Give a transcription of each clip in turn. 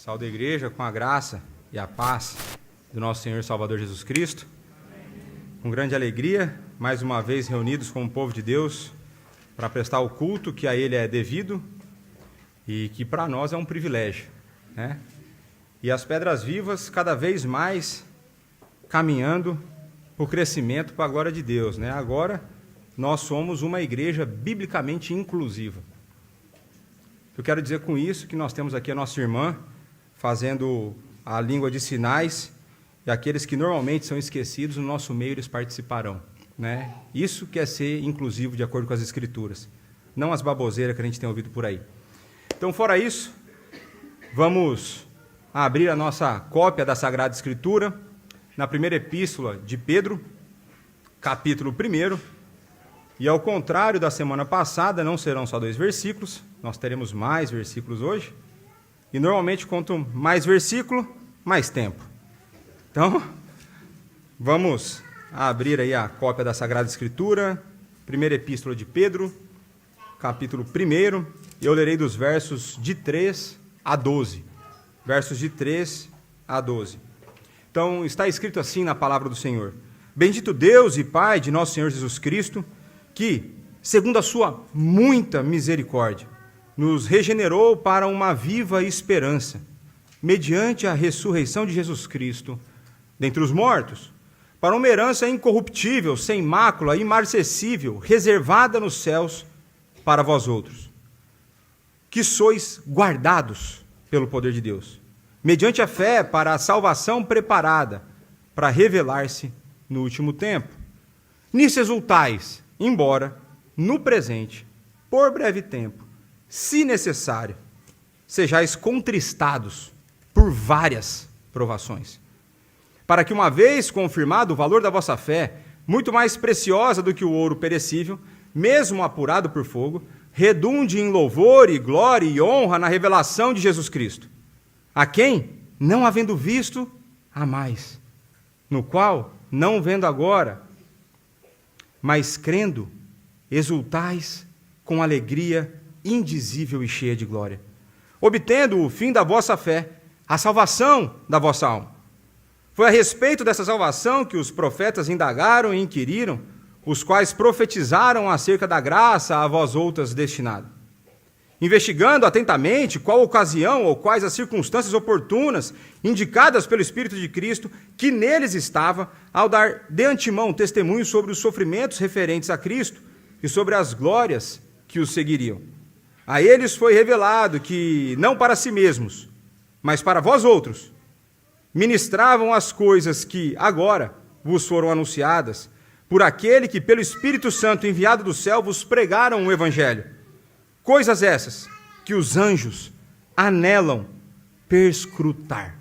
Saúde a igreja com a graça e a paz do nosso Senhor e Salvador Jesus Cristo. Com grande alegria, mais uma vez reunidos como povo de Deus para prestar o culto que a Ele é devido e que para nós é um privilégio, né? E as Pedras Vivas cada vez mais caminhando para o crescimento, para a glória de Deus, né? Agora nós somos uma igreja biblicamente inclusiva. Eu quero dizer com isso que nós temos aqui a nossa irmã fazendo a língua de sinais, e aqueles que normalmente são esquecidos, no nosso meio eles participarão, né? Isso que é ser inclusivo de acordo com as Escrituras, não as baboseiras que a gente tem ouvido por aí. Então, fora isso, vamos abrir a nossa cópia da Sagrada Escritura na primeira epístola de Pedro, capítulo 1, e ao contrário da semana passada, não serão só 2 versículos, nós teremos mais versículos hoje. E normalmente, quanto mais versículo, mais tempo. Então, vamos abrir aí a cópia da Sagrada Escritura, primeira epístola de Pedro, capítulo 1, e eu lerei dos versos de 3 a 12. Versos de 3 a 12. Então, está escrito assim na palavra do Senhor: Bendito Deus e Pai de nosso Senhor Jesus Cristo, que, segundo a sua muita misericórdia, nos regenerou para uma viva esperança, mediante a ressurreição de Jesus Cristo dentre os mortos, para uma herança incorruptível, sem mácula, imarcessível, reservada nos céus para vós outros, que sois guardados pelo poder de Deus, mediante a fé para a salvação preparada para revelar-se no último tempo. Nisso exultais, embora, no presente, por breve tempo, se necessário, sejais contristados por várias provações, para que, uma vez confirmado o valor da vossa fé, muito mais preciosa do que o ouro perecível, mesmo apurado por fogo, redunde em louvor e glória e honra na revelação de Jesus Cristo, a quem, não havendo visto, amais, no qual, não vendo agora, mas crendo, exultais com alegria indizível e cheia de glória, obtendo o fim da vossa fé, a salvação da vossa alma. Foi a respeito dessa salvação que os profetas indagaram e inquiriram, os quais profetizaram acerca da graça a vós outras destinada, investigando atentamente qual ocasião ou quais as circunstâncias oportunas indicadas pelo Espírito de Cristo que neles estava, ao dar de antemão testemunho sobre os sofrimentos referentes a Cristo e sobre as glórias que os seguiriam. A eles foi revelado que, não para si mesmos, mas para vós outros, ministravam as coisas que agora vos foram anunciadas por aquele que, pelo Espírito Santo enviado do céu, vos pregaram o Evangelho. Coisas essas que os anjos anelam perscrutar.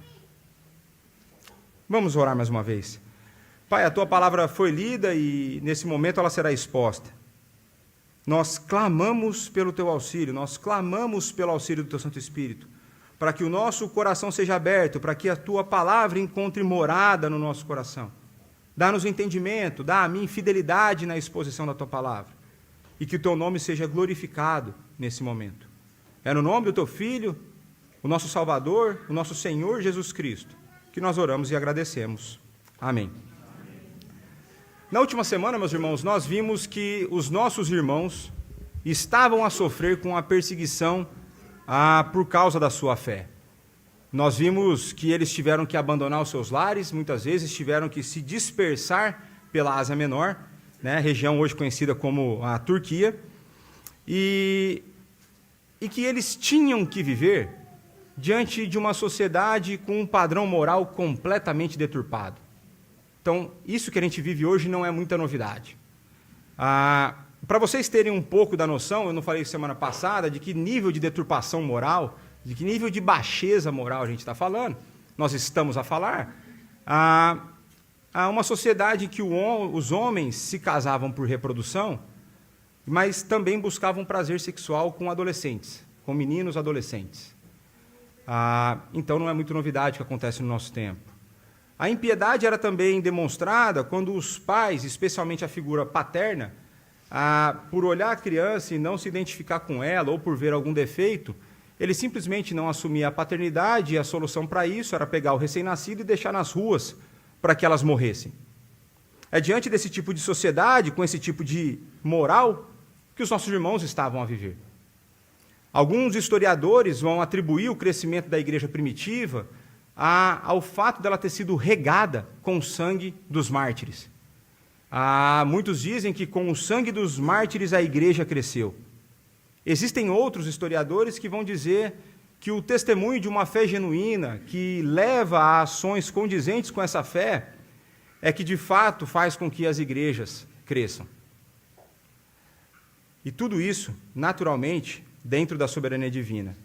Vamos orar mais uma vez. Pai, a tua palavra foi lida e nesse momento ela será exposta. Nós clamamos pelo teu auxílio, nós clamamos pelo auxílio do teu Santo Espírito, para que o nosso coração seja aberto, para que a tua palavra encontre morada no nosso coração. Dá-nos entendimento, dá a mim fidelidade na exposição da tua palavra, e que o teu nome seja glorificado nesse momento. É no nome do teu Filho, o nosso Salvador, o nosso Senhor Jesus Cristo, que nós oramos e agradecemos. Amém. Na última semana, meus irmãos, nós vimos que os nossos irmãos estavam a sofrer com a perseguição por causa da sua fé. Nós vimos que eles tiveram que abandonar os seus lares, muitas vezes tiveram que se dispersar pela Ásia Menor, né, região hoje conhecida como a Turquia, e que eles tinham que viver diante de uma sociedade com um padrão moral completamente deturpado. Então, isso que a gente vive hoje não é muita novidade. Para vocês terem um pouco da noção, eu não falei semana passada, de que nível de deturpação moral, de que nível de baixeza moral a gente está falando, nós estamos a falar, há uma sociedade que os homens se casavam por reprodução, mas também buscavam prazer sexual com adolescentes, com meninos adolescentes. Então, não é muito novidade que acontece no nosso tempo. A impiedade era também demonstrada quando os pais, especialmente a figura paterna, por olhar a criança e não se identificar com ela, ou por ver algum defeito, ele simplesmente não assumia a paternidade, e a solução para isso era pegar o recém-nascido e deixar nas ruas para que elas morressem. É diante desse tipo de sociedade, com esse tipo de moral, que os nossos irmãos estavam a viver. Alguns historiadores vão atribuir o crescimento da igreja primitiva ao fato dela ter sido regada com o sangue dos mártires. Muitos dizem que com o sangue dos mártires a igreja cresceu. Existem outros historiadores que vão dizer que o testemunho de uma fé genuína, que leva a ações condizentes com essa fé, é que de fato faz com que as igrejas cresçam. E tudo isso, naturalmente, dentro da soberania divina.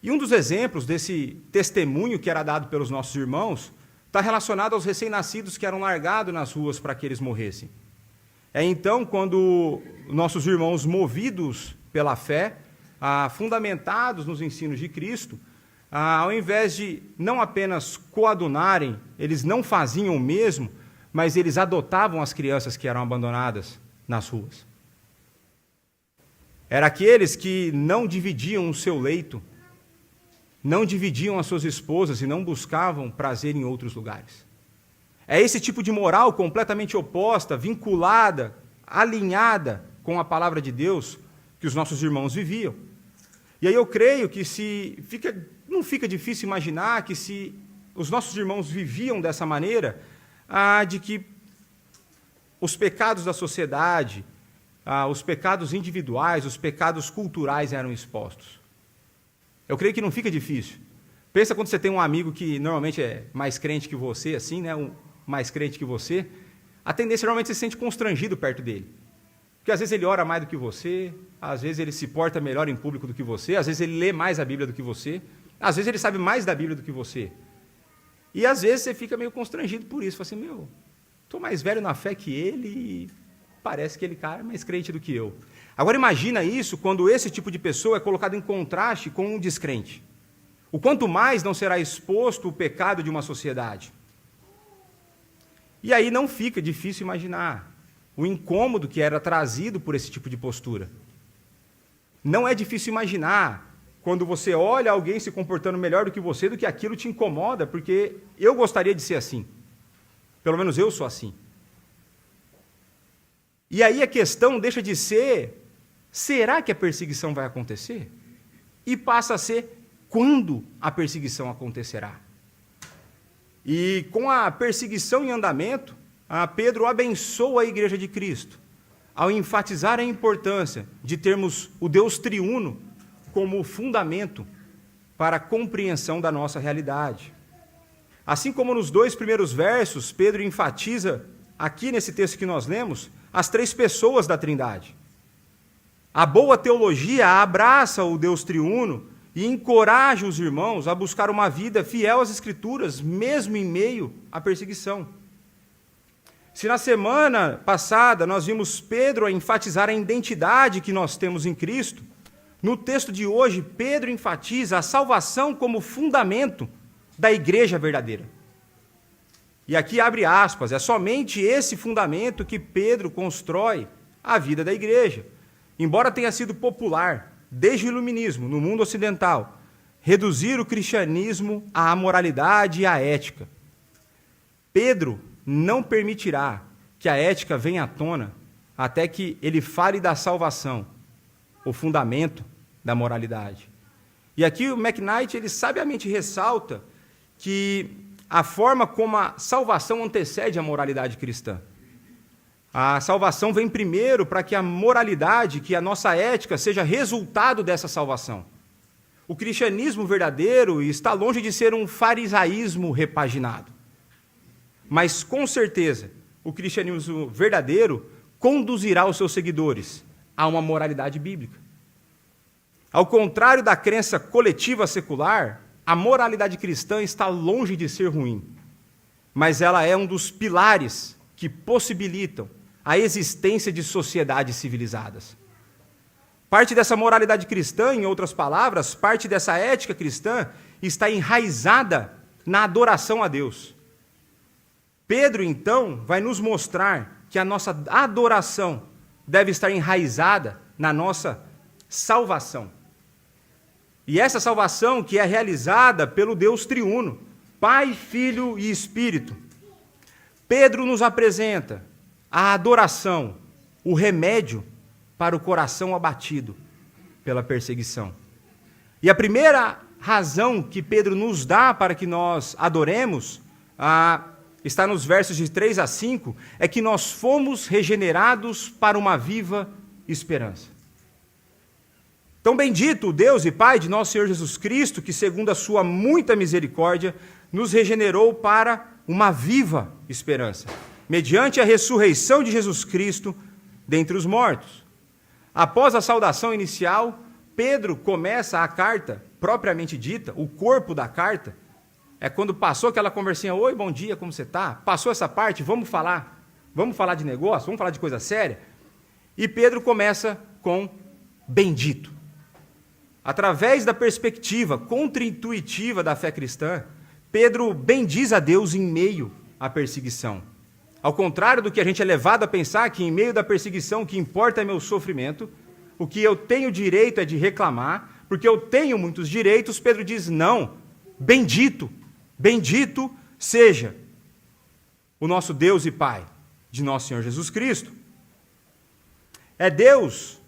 E um dos exemplos desse testemunho que era dado pelos nossos irmãos está relacionado aos recém-nascidos que eram largados nas ruas para que eles morressem. É então quando nossos irmãos, movidos pela fé, fundamentados nos ensinos de Cristo, ao invés de não apenas coadunarem, eles não faziam o mesmo, mas eles adotavam as crianças que eram abandonadas nas ruas. Eram aqueles que não dividiam o seu leito, não dividiam as suas esposas e não buscavam prazer em outros lugares. É esse tipo de moral completamente oposta, vinculada, alinhada com a palavra de Deus que os nossos irmãos viviam. E aí eu creio que não fica difícil imaginar que se os nossos irmãos viviam dessa maneira, de que os pecados da sociedade, os pecados individuais, os pecados culturais eram expostos. Eu creio que não fica difícil. Pensa quando você tem um amigo que normalmente é mais crente que você, assim, né, mais crente que você, a tendência normalmente você se sente constrangido perto dele. Porque às vezes ele ora mais do que você, às vezes ele se porta melhor em público do que você, às vezes ele lê mais a Bíblia do que você, às vezes ele sabe mais da Bíblia do que você. E às vezes você fica meio constrangido por isso. Fala assim, estou mais velho na fé que ele e parece que ele cara é mais crente do que eu. Agora imagina isso quando esse tipo de pessoa é colocado em contraste com um descrente. O quanto mais não será exposto o pecado de uma sociedade. E aí não fica difícil imaginar o incômodo que era trazido por esse tipo de postura. Não é difícil imaginar quando você olha alguém se comportando melhor do que aquilo te incomoda, porque eu gostaria de ser assim. Pelo menos eu sou assim. E aí a questão deixa de ser, será que a perseguição vai acontecer? E passa a ser, quando a perseguição acontecerá? E com a perseguição em andamento, Pedro abençoa a igreja de Cristo, ao enfatizar a importância de termos o Deus triuno como fundamento para a compreensão da nossa realidade. Assim como nos 2 primeiros versos, Pedro enfatiza, aqui nesse texto que nós lemos, as 3 pessoas da Trindade. A boa teologia abraça o Deus triuno e encoraja os irmãos a buscar uma vida fiel às Escrituras, mesmo em meio à perseguição. Se na semana passada nós vimos Pedro enfatizar a identidade que nós temos em Cristo, no texto de hoje, Pedro enfatiza a salvação como fundamento da igreja verdadeira. E aqui abre aspas, é somente esse fundamento que Pedro constrói a vida da igreja. Embora tenha sido popular, desde o iluminismo, no mundo ocidental, reduzir o cristianismo à moralidade e à ética. Pedro não permitirá que a ética venha à tona até que ele fale da salvação, o fundamento da moralidade. E aqui o McKnight, ele sabiamente ressalta que a forma como a salvação antecede a moralidade cristã. A salvação vem primeiro para que a moralidade, que a nossa ética, seja resultado dessa salvação. O cristianismo verdadeiro está longe de ser um farisaísmo repaginado. Mas, com certeza, o cristianismo verdadeiro conduzirá os seus seguidores a uma moralidade bíblica. Ao contrário da crença coletiva secular, a moralidade cristã está longe de ser ruim, mas ela é um dos pilares que possibilitam a existência de sociedades civilizadas. Parte dessa moralidade cristã, em outras palavras, parte dessa ética cristã está enraizada na adoração a Deus. Pedro, então, vai nos mostrar que a nossa adoração deve estar enraizada na nossa salvação. E essa salvação que é realizada pelo Deus triuno, Pai, Filho e Espírito. Pedro nos apresenta a adoração, o remédio para o coração abatido pela perseguição. E a primeira razão que Pedro nos dá para que nós adoremos, está nos versos de 3 a 5, é que nós fomos regenerados para uma viva esperança. Então, bendito o Deus e Pai de nosso Senhor Jesus Cristo, que segundo a sua muita misericórdia, nos regenerou para uma viva esperança, mediante a ressurreição de Jesus Cristo dentre os mortos. Após a saudação inicial, Pedro começa a carta, propriamente dita, o corpo da carta, é quando passou aquela conversinha, oi, bom dia, como você está? Passou essa parte, vamos falar de negócio, vamos falar de coisa séria? E Pedro começa com bendito. Através da perspectiva contraintuitiva da fé cristã, Pedro bendiz a Deus em meio à perseguição. Ao contrário do que a gente é levado a pensar, que em meio da perseguição o que importa é meu sofrimento, o que eu tenho direito é de reclamar, porque eu tenho muitos direitos, Pedro diz, não, bendito seja o nosso Deus e Pai de nosso Senhor Jesus Cristo. É Deus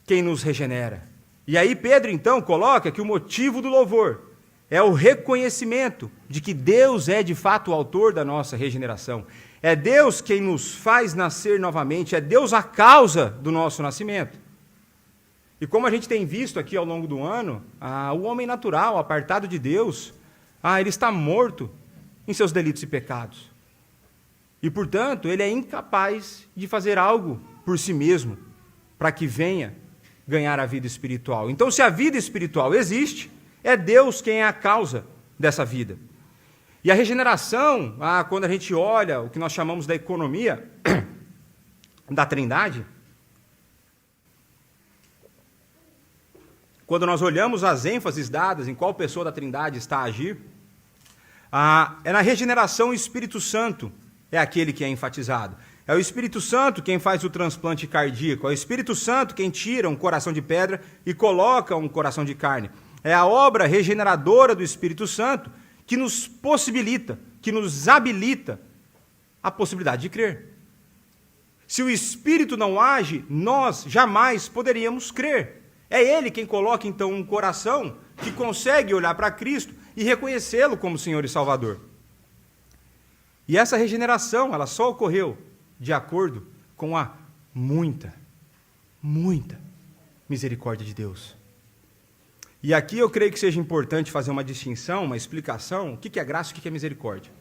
quem nos regenera. E aí Pedro, então, coloca que o motivo do louvor é o reconhecimento de que Deus é, de fato, o autor da nossa regeneração. É Deus quem nos faz nascer novamente, é Deus a causa do nosso nascimento. E como a gente tem visto aqui ao longo do ano, o homem natural, apartado de Deus, ele está morto em seus delitos e pecados. E, portanto, ele é incapaz de fazer algo por si mesmo, para que venha ganhar a vida espiritual. Então, se a vida espiritual existe, é Deus quem é a causa dessa vida. E a regeneração, quando a gente olha o que nós chamamos da economia da Trindade, quando nós olhamos as ênfases dadas em qual pessoa da Trindade está a agir, é na regeneração o Espírito Santo é aquele que é enfatizado. É o Espírito Santo quem faz o transplante cardíaco, é o Espírito Santo quem tira um coração de pedra e coloca um coração de carne. É a obra regeneradora do Espírito Santo que nos possibilita, que nos habilita a possibilidade de crer. Se o Espírito não age, nós jamais poderíamos crer. É Ele quem coloca, então, um coração que consegue olhar para Cristo e reconhecê-lo como Senhor e Salvador. E essa regeneração, ela só ocorreu de acordo com a muita misericórdia de Deus. E aqui eu creio que seja importante fazer uma distinção, uma explicação, o que é graça e o que é misericórdia.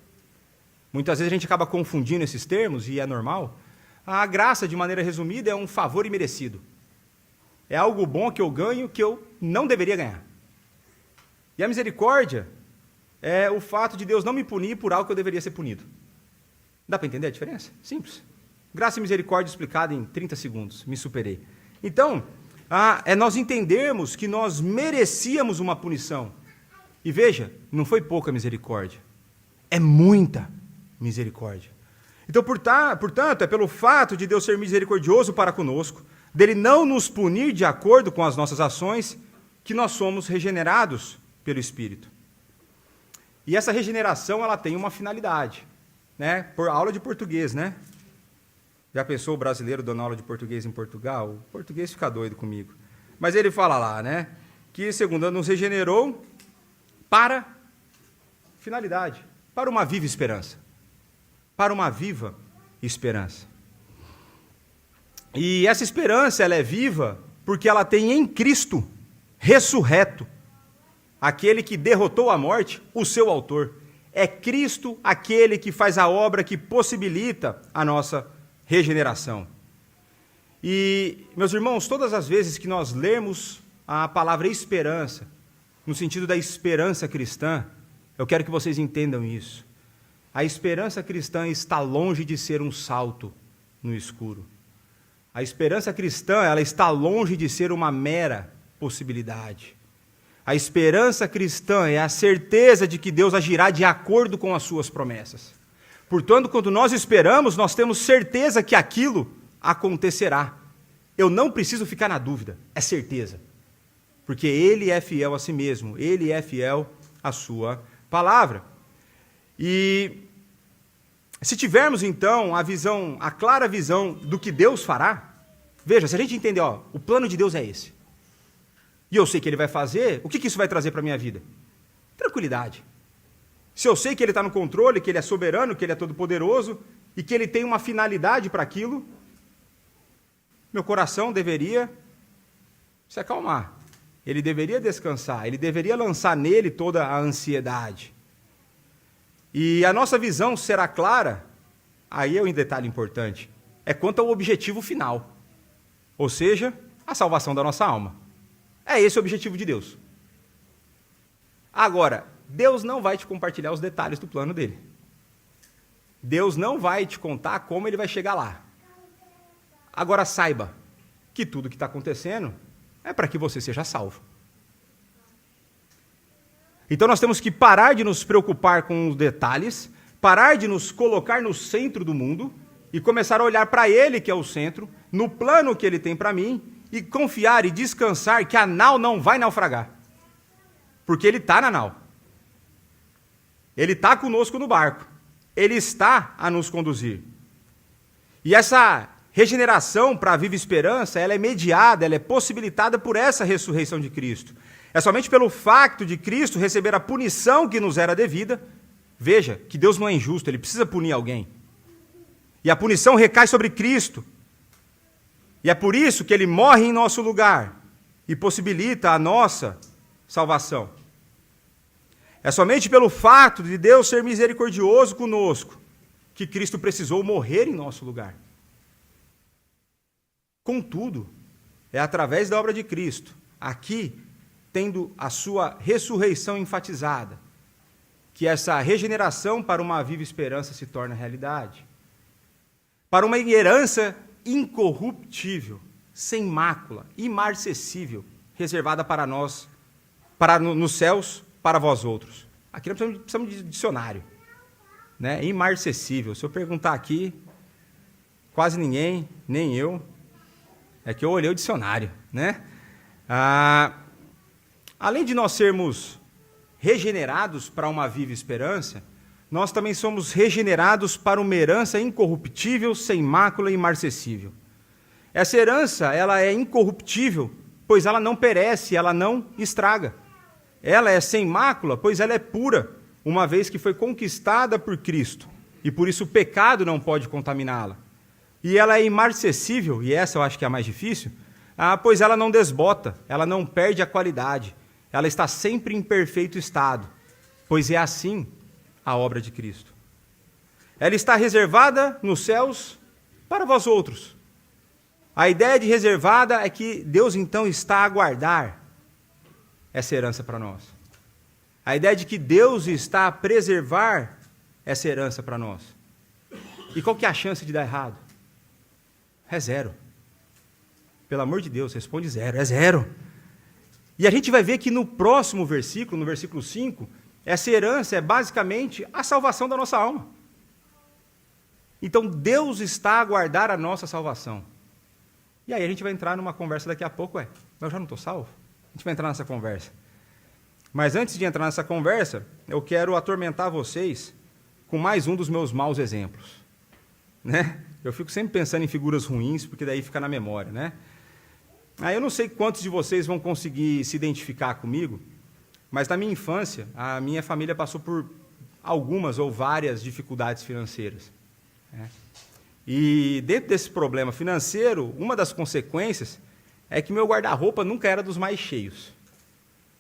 Muitas vezes a gente acaba confundindo esses termos, e é normal. A graça, de maneira resumida, é um favor imerecido. É algo bom que eu ganho que eu não deveria ganhar. E a misericórdia é o fato de Deus não me punir por algo que eu deveria ser punido. Dá para entender a diferença? Simples. Graça e misericórdia explicada em 30 segundos. Me superei. Então, é nós entendermos que nós merecíamos uma punição. E veja, não foi pouca misericórdia. É muita misericórdia. Então, portanto, é pelo fato de Deus ser misericordioso para conosco, dele não nos punir de acordo com as nossas ações, que nós somos regenerados pelo Espírito. E essa regeneração, ela tem uma finalidade, né? Por aula de português, né? Já pensou o brasileiro dando aula de português em Portugal? O português fica doido comigo. Mas ele fala lá, né? Que, segundo, nos regenerou para finalidade, para uma viva esperança. Para uma viva esperança. E essa esperança, ela é viva porque ela tem em Cristo, ressurreto, aquele que derrotou a morte, o seu autor. É Cristo aquele que faz a obra que possibilita a nossa regeneração. E, meus irmãos, todas as vezes que nós lemos a palavra esperança, no sentido da esperança cristã, eu quero que vocês entendam isso. A esperança cristã está longe de ser um salto no escuro. A esperança cristã, ela está longe de ser uma mera possibilidade. A esperança cristã é a certeza de que Deus agirá de acordo com as suas promessas. Portanto, quando nós esperamos, nós temos certeza que aquilo acontecerá. Eu não preciso ficar na dúvida, é certeza. porque Ele é fiel a si mesmo, Ele é fiel à sua palavra. E se tivermos, então, a clara visão do que Deus fará, veja, se a gente entender, o plano de Deus é esse, e eu sei que Ele vai fazer, o que isso vai trazer para a minha vida? Tranquilidade. Se eu sei que Ele está no controle, que Ele é soberano, que Ele é todo-poderoso, e que Ele tem uma finalidade para aquilo, meu coração deveria se acalmar. Ele deveria descansar, Ele deveria lançar nele toda a ansiedade. E a nossa visão será clara, aí é um detalhe importante, é quanto ao objetivo final, ou seja, a salvação da nossa alma. É esse o objetivo de Deus. Agora, Deus não vai te compartilhar os detalhes do plano dele. Deus não vai te contar como ele vai chegar lá. Agora saiba que tudo que está acontecendo é para que você seja salvo. Então nós temos que parar de nos preocupar com os detalhes, parar de nos colocar no centro do mundo e começar a olhar para Ele, que é o centro, no plano que Ele tem para mim, e confiar e descansar que a nau não vai naufragar. Porque Ele está na nau. Ele está conosco no barco. Ele está a nos conduzir. E essa regeneração para a viva esperança, ela é mediada, ela é possibilitada por essa ressurreição de Cristo. É somente pelo facto de Cristo receber a punição que nos era devida. Veja, que Deus não é injusto, Ele precisa punir alguém. E a punição recai sobre Cristo. E é por isso que Ele morre em nosso lugar e possibilita a nossa salvação. É somente pelo fato de Deus ser misericordioso conosco que Cristo precisou morrer em nosso lugar. Contudo, é através da obra de Cristo, aqui, tendo a sua ressurreição enfatizada, que essa regeneração para uma viva esperança se torna realidade. Para uma herança incorruptível, sem mácula, imarcessível, reservada para nós, nos céus, para vós outros. Aqui nós precisamos de dicionário, né? Imarcessível. Se eu perguntar aqui, quase ninguém, nem eu, é que eu olhei o dicionário, né? Além de nós sermos regenerados para uma viva esperança, nós também somos regenerados para uma herança incorruptível, sem mácula e imarcessível. Essa herança, ela é incorruptível, pois ela não perece, ela não estraga. Ela é sem mácula, pois ela é pura, uma vez que foi conquistada por Cristo, e por isso o pecado não pode contaminá-la. E ela é imarcessível, e essa eu acho que é a mais difícil, pois ela não desbota, ela não perde a qualidade, ela está sempre em perfeito estado, pois é assim a obra de Cristo. Ela está reservada nos céus para vós outros. A ideia de reservada é que Deus então está a aguardar essa herança para nós. A ideia de que Deus está a preservar essa herança para nós. E qual que é a chance de dar errado? É zero. Pelo amor de Deus, responde zero. É zero. E a gente vai ver que no próximo versículo, no versículo 5, essa herança é basicamente a salvação da nossa alma. Então Deus está a aguardar a nossa salvação. E aí a gente vai entrar numa conversa daqui a pouco, mas eu já não estou salvo? A gente vai entrar nessa conversa. Mas antes de entrar nessa conversa, eu quero atormentar vocês com mais um dos meus maus exemplos. Né? Eu fico sempre pensando em figuras ruins, porque daí fica na memória, né? Eu não sei quantos de vocês vão conseguir se identificar comigo, mas na minha infância, a minha família passou por algumas ou várias dificuldades financeiras. Né? E dentro desse problema financeiro, uma das consequências é que meu guarda-roupa nunca era dos mais cheios.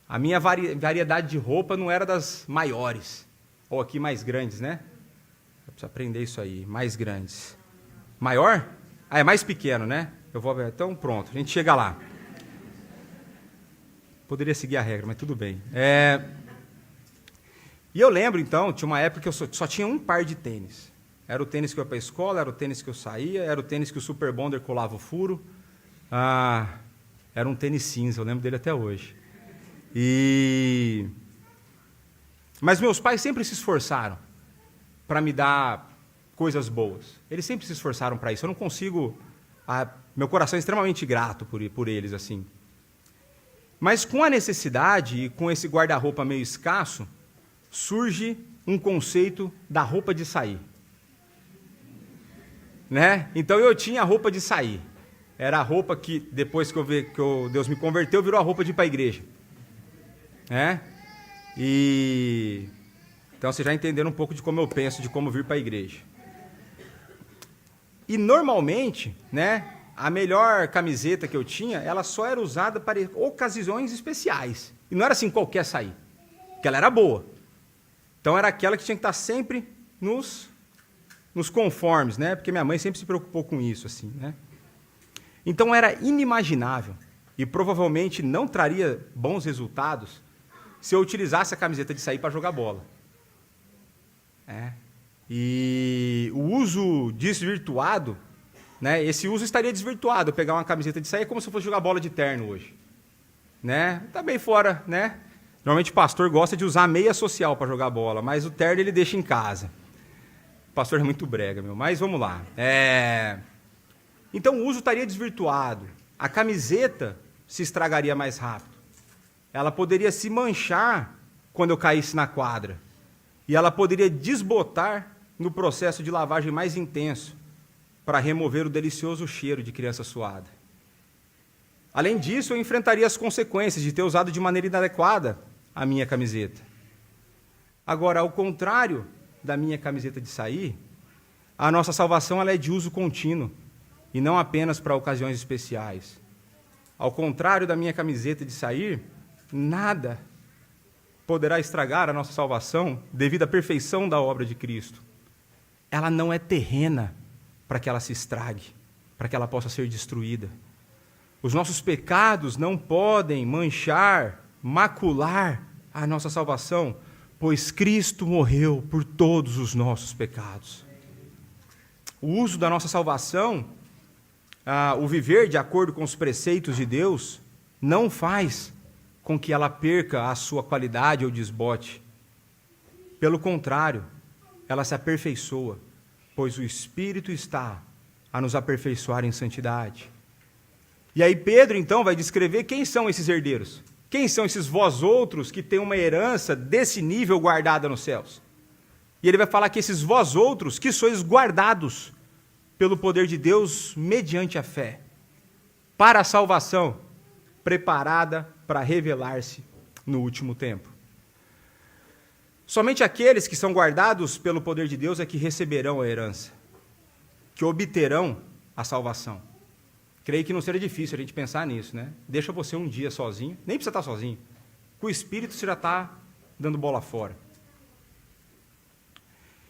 A minha variedade de roupa não era das maiores, ou aqui mais grandes, né? Eu preciso aprender isso aí, mais grandes. Maior? É mais pequeno, né? Então, pronto, a gente chega lá. Poderia seguir a regra, mas tudo bem. E eu lembro, então, tinha uma época que eu só tinha um par de tênis. Era o tênis que eu ia para a escola, era o tênis que eu saía, era o tênis que o Super Bonder colava o furo. Era um tênis cinza, eu lembro dele até hoje. Mas meus pais sempre se esforçaram para me dar coisas boas. Eles sempre se esforçaram para isso. Eu não consigo... Meu coração é extremamente grato por eles, assim. Mas com a necessidade e com esse guarda-roupa meio escasso, surge um conceito da roupa de sair. Né? Então eu tinha a roupa de sair. Era a roupa que, depois que Deus me converteu, virou a roupa de ir para a igreja. Né? Então vocês já entenderam um pouco de como eu penso, de como vir para a igreja. E normalmente, né, a melhor camiseta que eu tinha, ela só era usada para ocasiões especiais. E não era assim qualquer sair, porque ela era boa. Então era aquela que tinha que estar sempre nos conformes, né? Porque minha mãe sempre se preocupou com isso, assim, né? Então era inimaginável e provavelmente não traria bons resultados se eu utilizasse a camiseta de sair para jogar bola. E o uso desvirtuado, né? Esse uso estaria desvirtuado. Eu pegar uma camiseta de sair é como se eu fosse jogar bola de terno hoje, né? Tá bem fora, né? Normalmente o pastor gosta de usar a meia social para jogar bola, mas o terno ele deixa em casa. O pastor é muito brega, mas vamos lá. Então o uso estaria desvirtuado. A camiseta se estragaria mais rápido. Ela poderia se manchar quando eu caísse na quadra. E ela poderia desbotar no processo de lavagem mais intenso para remover o delicioso cheiro de criança suada. Além disso, eu enfrentaria as consequências de ter usado de maneira inadequada a minha camiseta. Agora, ao contrário da minha camiseta de sair, a nossa salvação ela é de uso contínuo e não apenas para ocasiões especiais. Ao contrário da minha camiseta de sair, nada poderá estragar a nossa salvação devido à perfeição da obra de Cristo. Ela não é terrena para que ela se estrague, para que ela possa ser destruída. Os nossos pecados não podem manchar, macular a nossa salvação, pois Cristo morreu por todos os nossos pecados. O uso da nossa salvação, o viver de acordo com os preceitos de Deus, não faz com que ela perca a sua qualidade ou desbote. Pelo contrário, ela se aperfeiçoa, pois o Espírito está a nos aperfeiçoar em santidade. E aí Pedro, então, vai descrever quem são esses herdeiros. Quem são esses vós outros que têm uma herança desse nível guardada nos céus? E ele vai falar que esses vós outros que sois guardados pelo poder de Deus mediante a fé, para a salvação, preparada para revelar-se no último tempo. Somente aqueles que são guardados pelo poder de Deus é que receberão a herança, que obterão a salvação. Creio que não seja difícil a gente pensar nisso, né? Deixa você um dia sozinho, nem precisa estar sozinho. Com o Espírito você já está dando bola fora.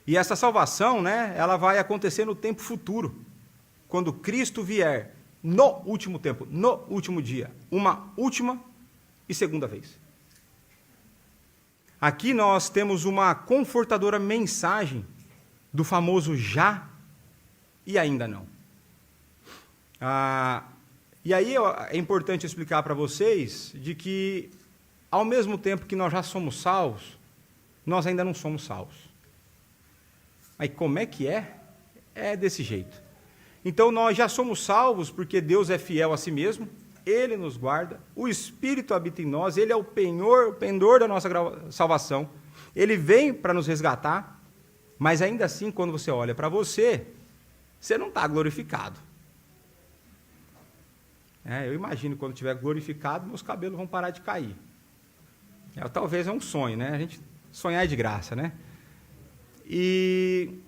E essa salvação, né, ela vai acontecer no tempo futuro, quando Cristo vier no último tempo, no último dia, uma última e segunda vez. Aqui nós temos uma confortadora mensagem do famoso já e ainda não. E aí é importante explicar para vocês de que, ao mesmo tempo que nós já somos salvos, nós ainda não somos salvos. Aí como é que é? É desse jeito. Então nós já somos salvos porque Deus é fiel a si mesmo, Ele nos guarda, o Espírito habita em nós, Ele é o pendor da nossa salvação, Ele vem para nos resgatar, mas ainda assim, quando você olha para você, você não está glorificado. Eu imagino quando estiver glorificado, meus cabelos vão parar de cair. Talvez é um sonho, né? A gente sonhar é de graça, né? E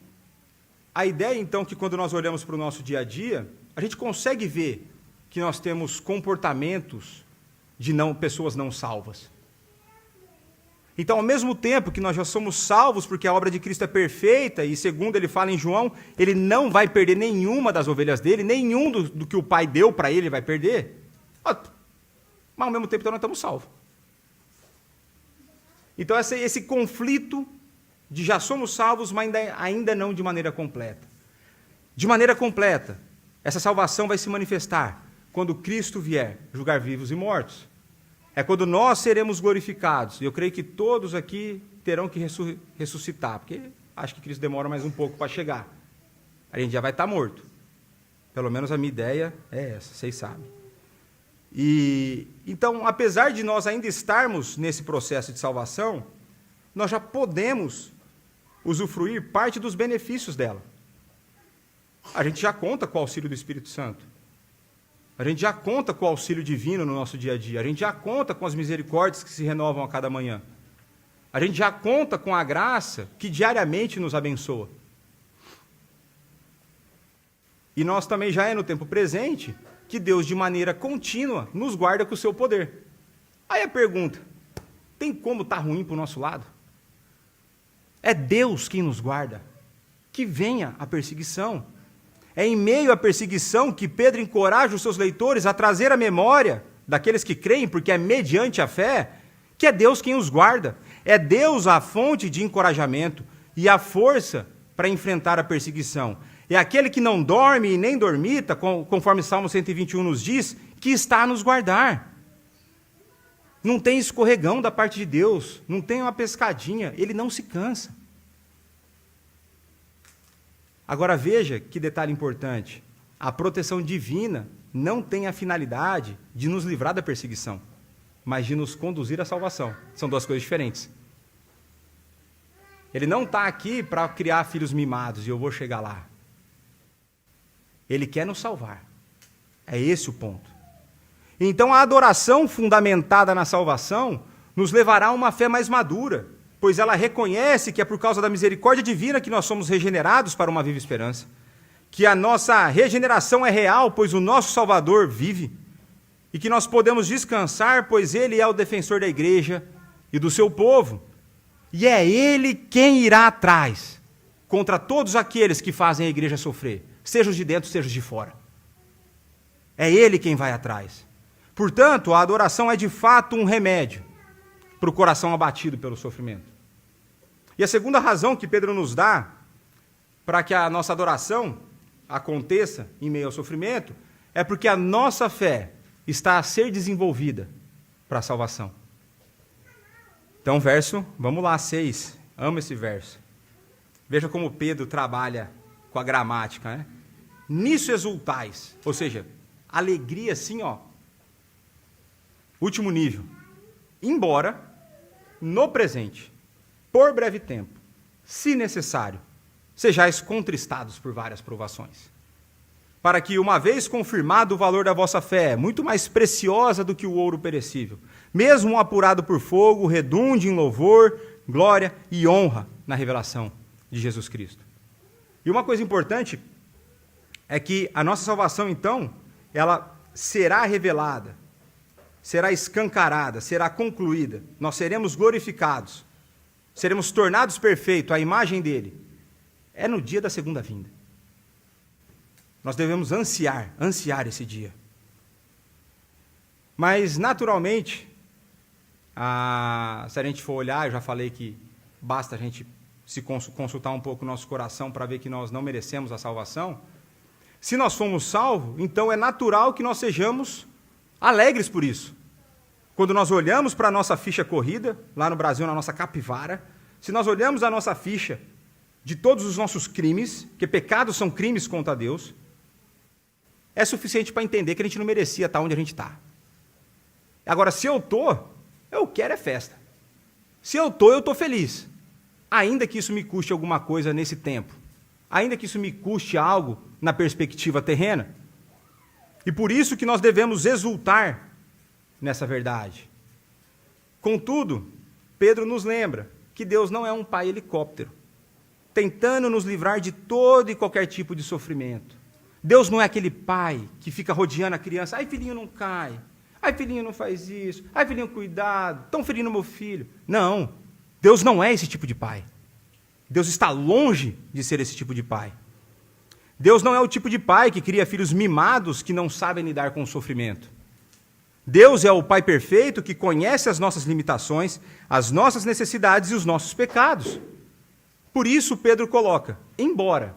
a ideia, então, que quando nós olhamos para o nosso dia a dia, a gente consegue ver que nós temos comportamentos de pessoas não salvas. Então, ao mesmo tempo que nós já somos salvos porque a obra de Cristo é perfeita, e segundo ele fala em João, ele não vai perder nenhuma das ovelhas dele, nenhum do que o Pai deu para ele vai perder, mas ao mesmo tempo então, nós estamos salvos. Então, esse conflito de já somos salvos, mas ainda não de maneira completa. De maneira completa, essa salvação vai se manifestar quando Cristo vier julgar vivos e mortos. É quando nós seremos glorificados. E eu creio que todos aqui terão que ressuscitar, porque acho que Cristo demora mais um pouco para chegar. A gente já vai estar morto. Pelo menos a minha ideia é essa, vocês sabem. E então, apesar de nós ainda estarmos nesse processo de salvação, nós já podemos usufruir parte dos benefícios dela. A gente já conta com o auxílio do Espírito Santo. A gente já conta com o auxílio divino no nosso dia a dia. A gente já conta com as misericórdias que se renovam a cada manhã. A gente já conta com a graça que diariamente nos abençoa. E nós também já é no tempo presente que Deus, de maneira contínua, nos guarda com o seu poder. Aí a pergunta, tem como estar ruim para o nosso lado? É Deus quem nos guarda. Que venha a perseguição. É em meio à perseguição que Pedro encoraja os seus leitores a trazer a memória daqueles que creem, porque é mediante a fé, que é Deus quem os guarda. É Deus a fonte de encorajamento e a força para enfrentar a perseguição. É aquele que não dorme e nem dormita, conforme Salmo 121 nos diz, que está a nos guardar. Não tem escorregão da parte de Deus, não tem uma pescadinha, ele não se cansa. Agora veja que detalhe importante, a proteção divina não tem a finalidade de nos livrar da perseguição, mas de nos conduzir à salvação. São duas coisas diferentes. Ele não está aqui para criar filhos mimados, e eu vou chegar lá. Ele quer nos salvar. É esse o ponto. Então a adoração fundamentada na salvação nos levará a uma fé mais madura, pois ela reconhece que é por causa da misericórdia divina que nós somos regenerados para uma viva esperança, que a nossa regeneração é real, pois o nosso Salvador vive, e que nós podemos descansar, pois Ele é o defensor da igreja e do seu povo, e é Ele quem irá atrás contra todos aqueles que fazem a igreja sofrer, seja os de dentro, seja os de fora. É Ele quem vai atrás. Portanto, a adoração é de fato um remédio para o coração abatido pelo sofrimento. E a segunda razão que Pedro nos dá para que a nossa adoração aconteça em meio ao sofrimento é porque a nossa fé está a ser desenvolvida para a salvação. Então, vamos lá, 6. Amo esse verso. Veja como Pedro trabalha com a gramática, né? Nisso exultais, ou seja, alegria assim, ó, último nível. Embora, no presente, por breve tempo, se necessário, sejais contristados por várias provações, para que, uma vez confirmado o valor da vossa fé, muito mais preciosa do que o ouro perecível, mesmo apurado por fogo, redunde em louvor, glória e honra na revelação de Jesus Cristo. E uma coisa importante é que a nossa salvação, então, ela será revelada, será escancarada, será concluída. Nós seremos glorificados, seremos tornados perfeitos à imagem dele. É no dia da segunda vinda. Nós devemos ansiar esse dia. Mas, naturalmente, se a gente for olhar, eu já falei que basta a gente se consultar um pouco o nosso coração para ver que nós não merecemos a salvação. Se nós fomos salvos, então é natural que nós sejamos alegres por isso. Quando nós olhamos para a nossa ficha corrida, lá no Brasil, na nossa capivara, se nós olhamos a nossa ficha de todos os nossos crimes, que pecados são crimes contra Deus, é suficiente para entender que a gente não merecia estar onde a gente está. Agora, se eu estou, eu quero é festa. Se eu estou feliz. Ainda que isso me custe alguma coisa nesse tempo. Ainda que isso me custe algo na perspectiva terrena. E por isso que nós devemos exultar nessa verdade. Contudo, Pedro nos lembra que Deus não é um pai helicóptero, tentando nos livrar de todo e qualquer tipo de sofrimento. Deus não é aquele pai que fica rodeando a criança. Ai, filhinho, não cai. Ai, filhinho, não faz isso. Ai, filhinho, cuidado. Estão ferindo meu filho. Não. Deus não é esse tipo de pai. Deus está longe de ser esse tipo de pai. Deus não é o tipo de pai que cria filhos mimados que não sabem lidar com o sofrimento. Deus é o pai perfeito que conhece as nossas limitações, as nossas necessidades e os nossos pecados. Por isso, Pedro coloca, embora,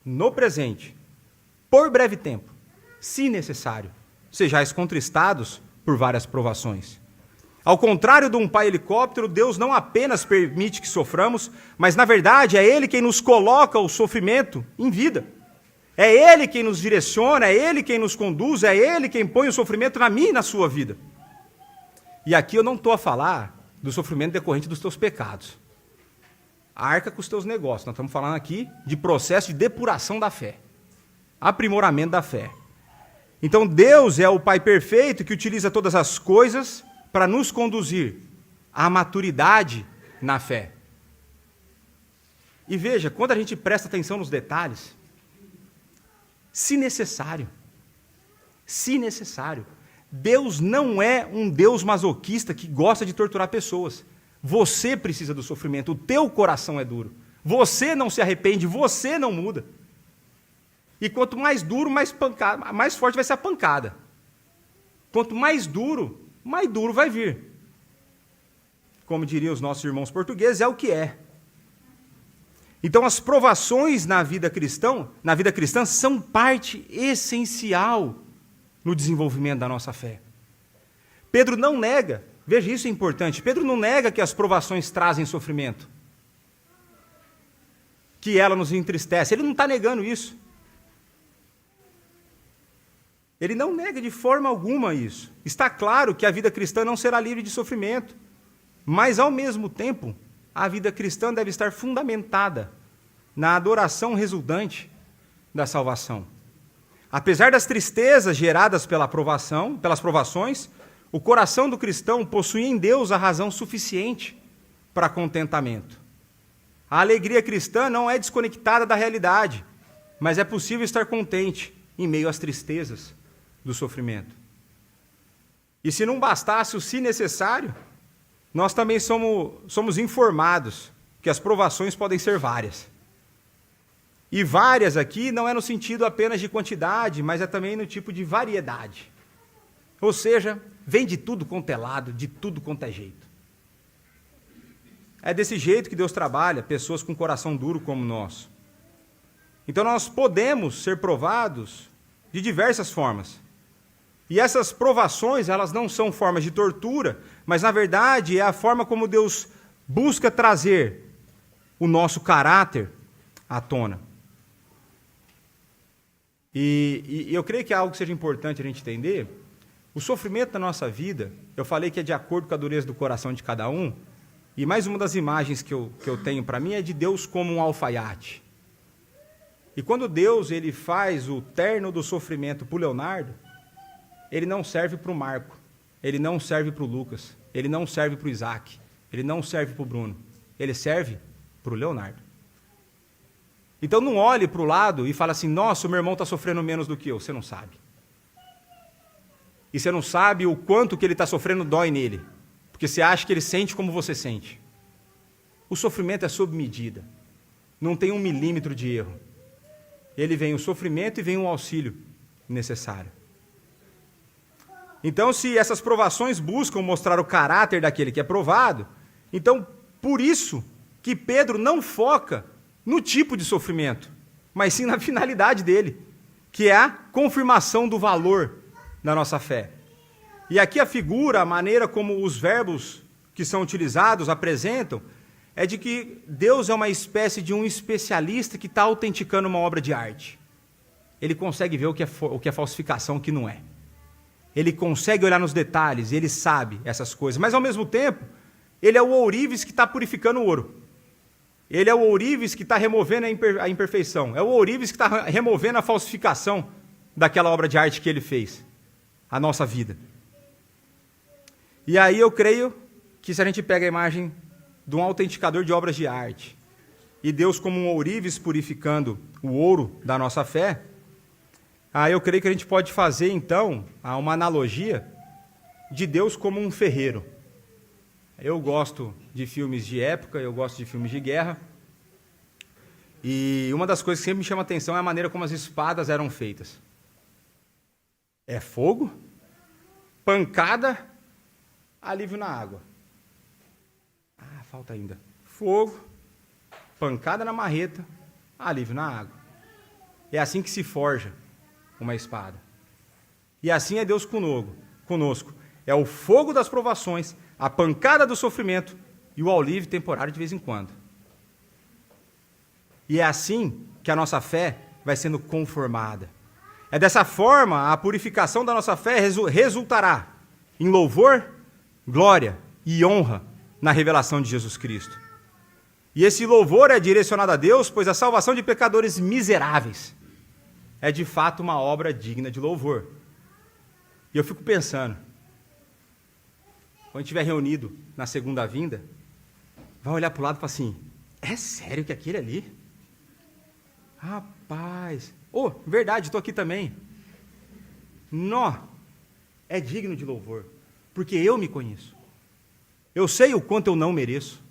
no presente, por breve tempo, se necessário, sejais contristados por várias provações. Ao contrário de um pai helicóptero, Deus não apenas permite que soframos, mas, na verdade, é Ele quem nos coloca o sofrimento em vida. É Ele quem nos direciona, é Ele quem nos conduz, é Ele quem põe o sofrimento na minha e na sua vida. E aqui eu não estou a falar do sofrimento decorrente dos teus pecados. Arca com os teus negócios. Nós estamos falando aqui de processo de depuração da fé. Aprimoramento da fé. Então Deus é o Pai perfeito que utiliza todas as coisas para nos conduzir à maturidade na fé. E veja, quando a gente presta atenção nos detalhes, se necessário, Deus não é um Deus masoquista que gosta de torturar pessoas. Você precisa do sofrimento, o teu coração é duro. Você não se arrepende, você não muda. E quanto mais duro, mais forte vai ser a pancada. Quanto mais duro vai vir. Como diriam os nossos irmãos portugueses, é o que é. Então as provações na vida cristã são parte essencial no desenvolvimento da nossa fé. Pedro não nega, veja, isso é importante, Pedro não nega que as provações trazem sofrimento, que ela nos entristece, ele não está negando isso. Ele não nega de forma alguma isso. Está claro que a vida cristã não será livre de sofrimento, mas ao mesmo tempo, a vida cristã deve estar fundamentada na adoração resultante da salvação. Apesar das tristezas geradas pelas provações, o coração do cristão possui em Deus a razão suficiente para contentamento. A alegria cristã não é desconectada da realidade, mas é possível estar contente em meio às tristezas do sofrimento. E se não bastasse o se necessário, nós também somos informados que as provações podem ser várias. E várias aqui não é no sentido apenas de quantidade, mas é também no tipo de variedade. Ou seja, vem de tudo quanto é lado, de tudo quanto é jeito. É desse jeito que Deus trabalha, pessoas com coração duro como o nosso. Então nós podemos ser provados de diversas formas. E essas provações, elas não são formas de tortura, mas na verdade é a forma como Deus busca trazer o nosso caráter à tona. E eu creio que é algo que seja importante a gente entender. O sofrimento da nossa vida, eu falei que é de acordo com a dureza do coração de cada um, e mais uma das imagens que eu tenho para mim é de Deus como um alfaiate. E quando Deus ele faz o terno do sofrimento para o Leonardo, ele não serve para o Marco, ele não serve para o Lucas, ele não serve para o Isaac, ele não serve para o Bruno, ele serve para o Leonardo. Então não olhe para o lado e fale assim, nossa, o meu irmão está sofrendo menos do que eu. Você não sabe. E você não sabe o quanto que ele está sofrendo dói nele. Porque você acha que ele sente como você sente. O sofrimento é sob medida. Não tem 1 milímetro de erro. Ele vem o sofrimento e vem o auxílio necessário. Então, se essas provações buscam mostrar o caráter daquele que é provado, então, por isso que Pedro não foca no tipo de sofrimento, mas sim na finalidade dele, que é a confirmação do valor da nossa fé. E aqui a figura, a maneira como os verbos que são utilizados apresentam, é de que Deus é uma espécie de um especialista que está autenticando uma obra de arte. Ele consegue ver o que é falsificação, o que não é. Ele consegue olhar nos detalhes, ele sabe essas coisas, mas ao mesmo tempo, ele é o ourives que está purificando o ouro. Ele é o ourives que está removendo a imperfeição. É o ourives que está removendo a falsificação daquela obra de arte que ele fez. A nossa vida. E aí eu creio que se a gente pega a imagem de um autenticador de obras de arte e Deus como um ourives purificando o ouro da nossa fé, aí eu creio que a gente pode fazer então uma analogia de Deus como um ferreiro. Eu gosto de filmes de época, eu gosto de filmes de guerra. E uma das coisas que sempre me chama a atenção é a maneira como as espadas eram feitas. É fogo, pancada, alívio na água. Ah, falta ainda. Fogo, pancada na marreta, alívio na água. É assim que se forja uma espada. E assim é Deus conosco. É o fogo das provações, a pancada do sofrimento e o alívio temporário de vez em quando. E é assim que a nossa fé vai sendo conformada. É dessa forma a purificação da nossa fé resultará em louvor, glória e honra na revelação de Jesus Cristo. E esse louvor é direcionado a Deus, pois a salvação de pecadores miseráveis é de fato uma obra digna de louvor. E eu fico pensando, quando estiver reunido na segunda vinda, vai olhar para o lado e falar assim, é sério que aquele ali? Rapaz, verdade, estou aqui também. Nó, é digno de louvor, porque eu me conheço. Eu sei o quanto eu não mereço.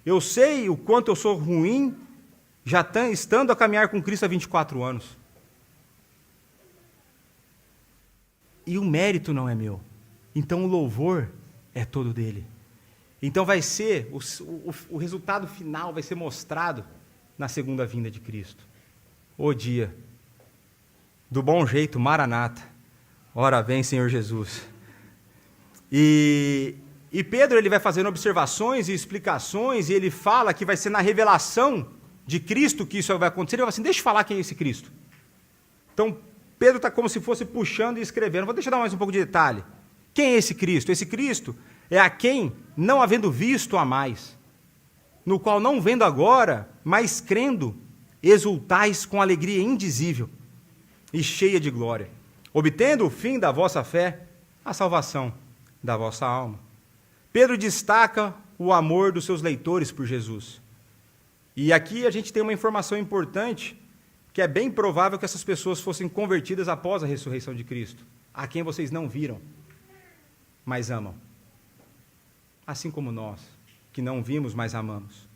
Eu sei o quanto eu sou ruim, já estando a caminhar com Cristo há 24 anos. E o mérito não é meu. Então o louvor é todo dele. Então vai ser, o resultado final vai ser mostrado na segunda vinda de Cristo. O dia do bom jeito, Maranata. Ora vem, Senhor Jesus. E Pedro ele vai fazendo observações e explicações, e ele fala que vai ser na revelação de Cristo que isso vai acontecer. Ele fala assim, deixa eu falar quem é esse Cristo. Então, Pedro está como se fosse puxando e escrevendo. Deixa eu dar mais um pouco de detalhe. Quem é esse Cristo? Esse Cristo é a quem, não havendo visto a mais, no qual não vendo agora, mas crendo, exultais com alegria indizível e cheia de glória, obtendo o fim da vossa fé, a salvação da vossa alma. Pedro destaca o amor dos seus leitores por Jesus. E aqui a gente tem uma informação importante, que é bem provável que essas pessoas fossem convertidas após a ressurreição de Cristo, a quem vocês não viram, mas amam. Assim como nós, que não vimos, mas amamos.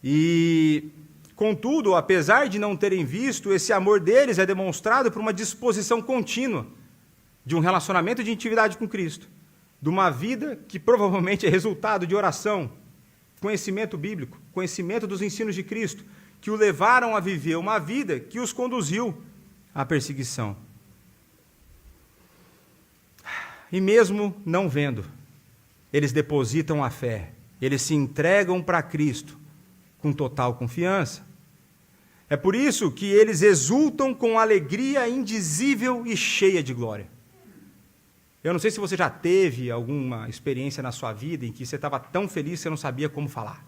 E, contudo, apesar de não terem visto, esse amor deles é demonstrado por uma disposição contínua de um relacionamento de intimidade com Cristo, de uma vida que provavelmente é resultado de oração, conhecimento bíblico, conhecimento dos ensinos de Cristo, que o levaram a viver uma vida que os conduziu à perseguição. E mesmo não vendo, eles depositam a fé, eles se entregam para Cristo com total confiança. É por isso que eles exultam com alegria indizível e cheia de glória. Eu não sei se você já teve alguma experiência na sua vida em que você estava tão feliz que você não sabia como falar.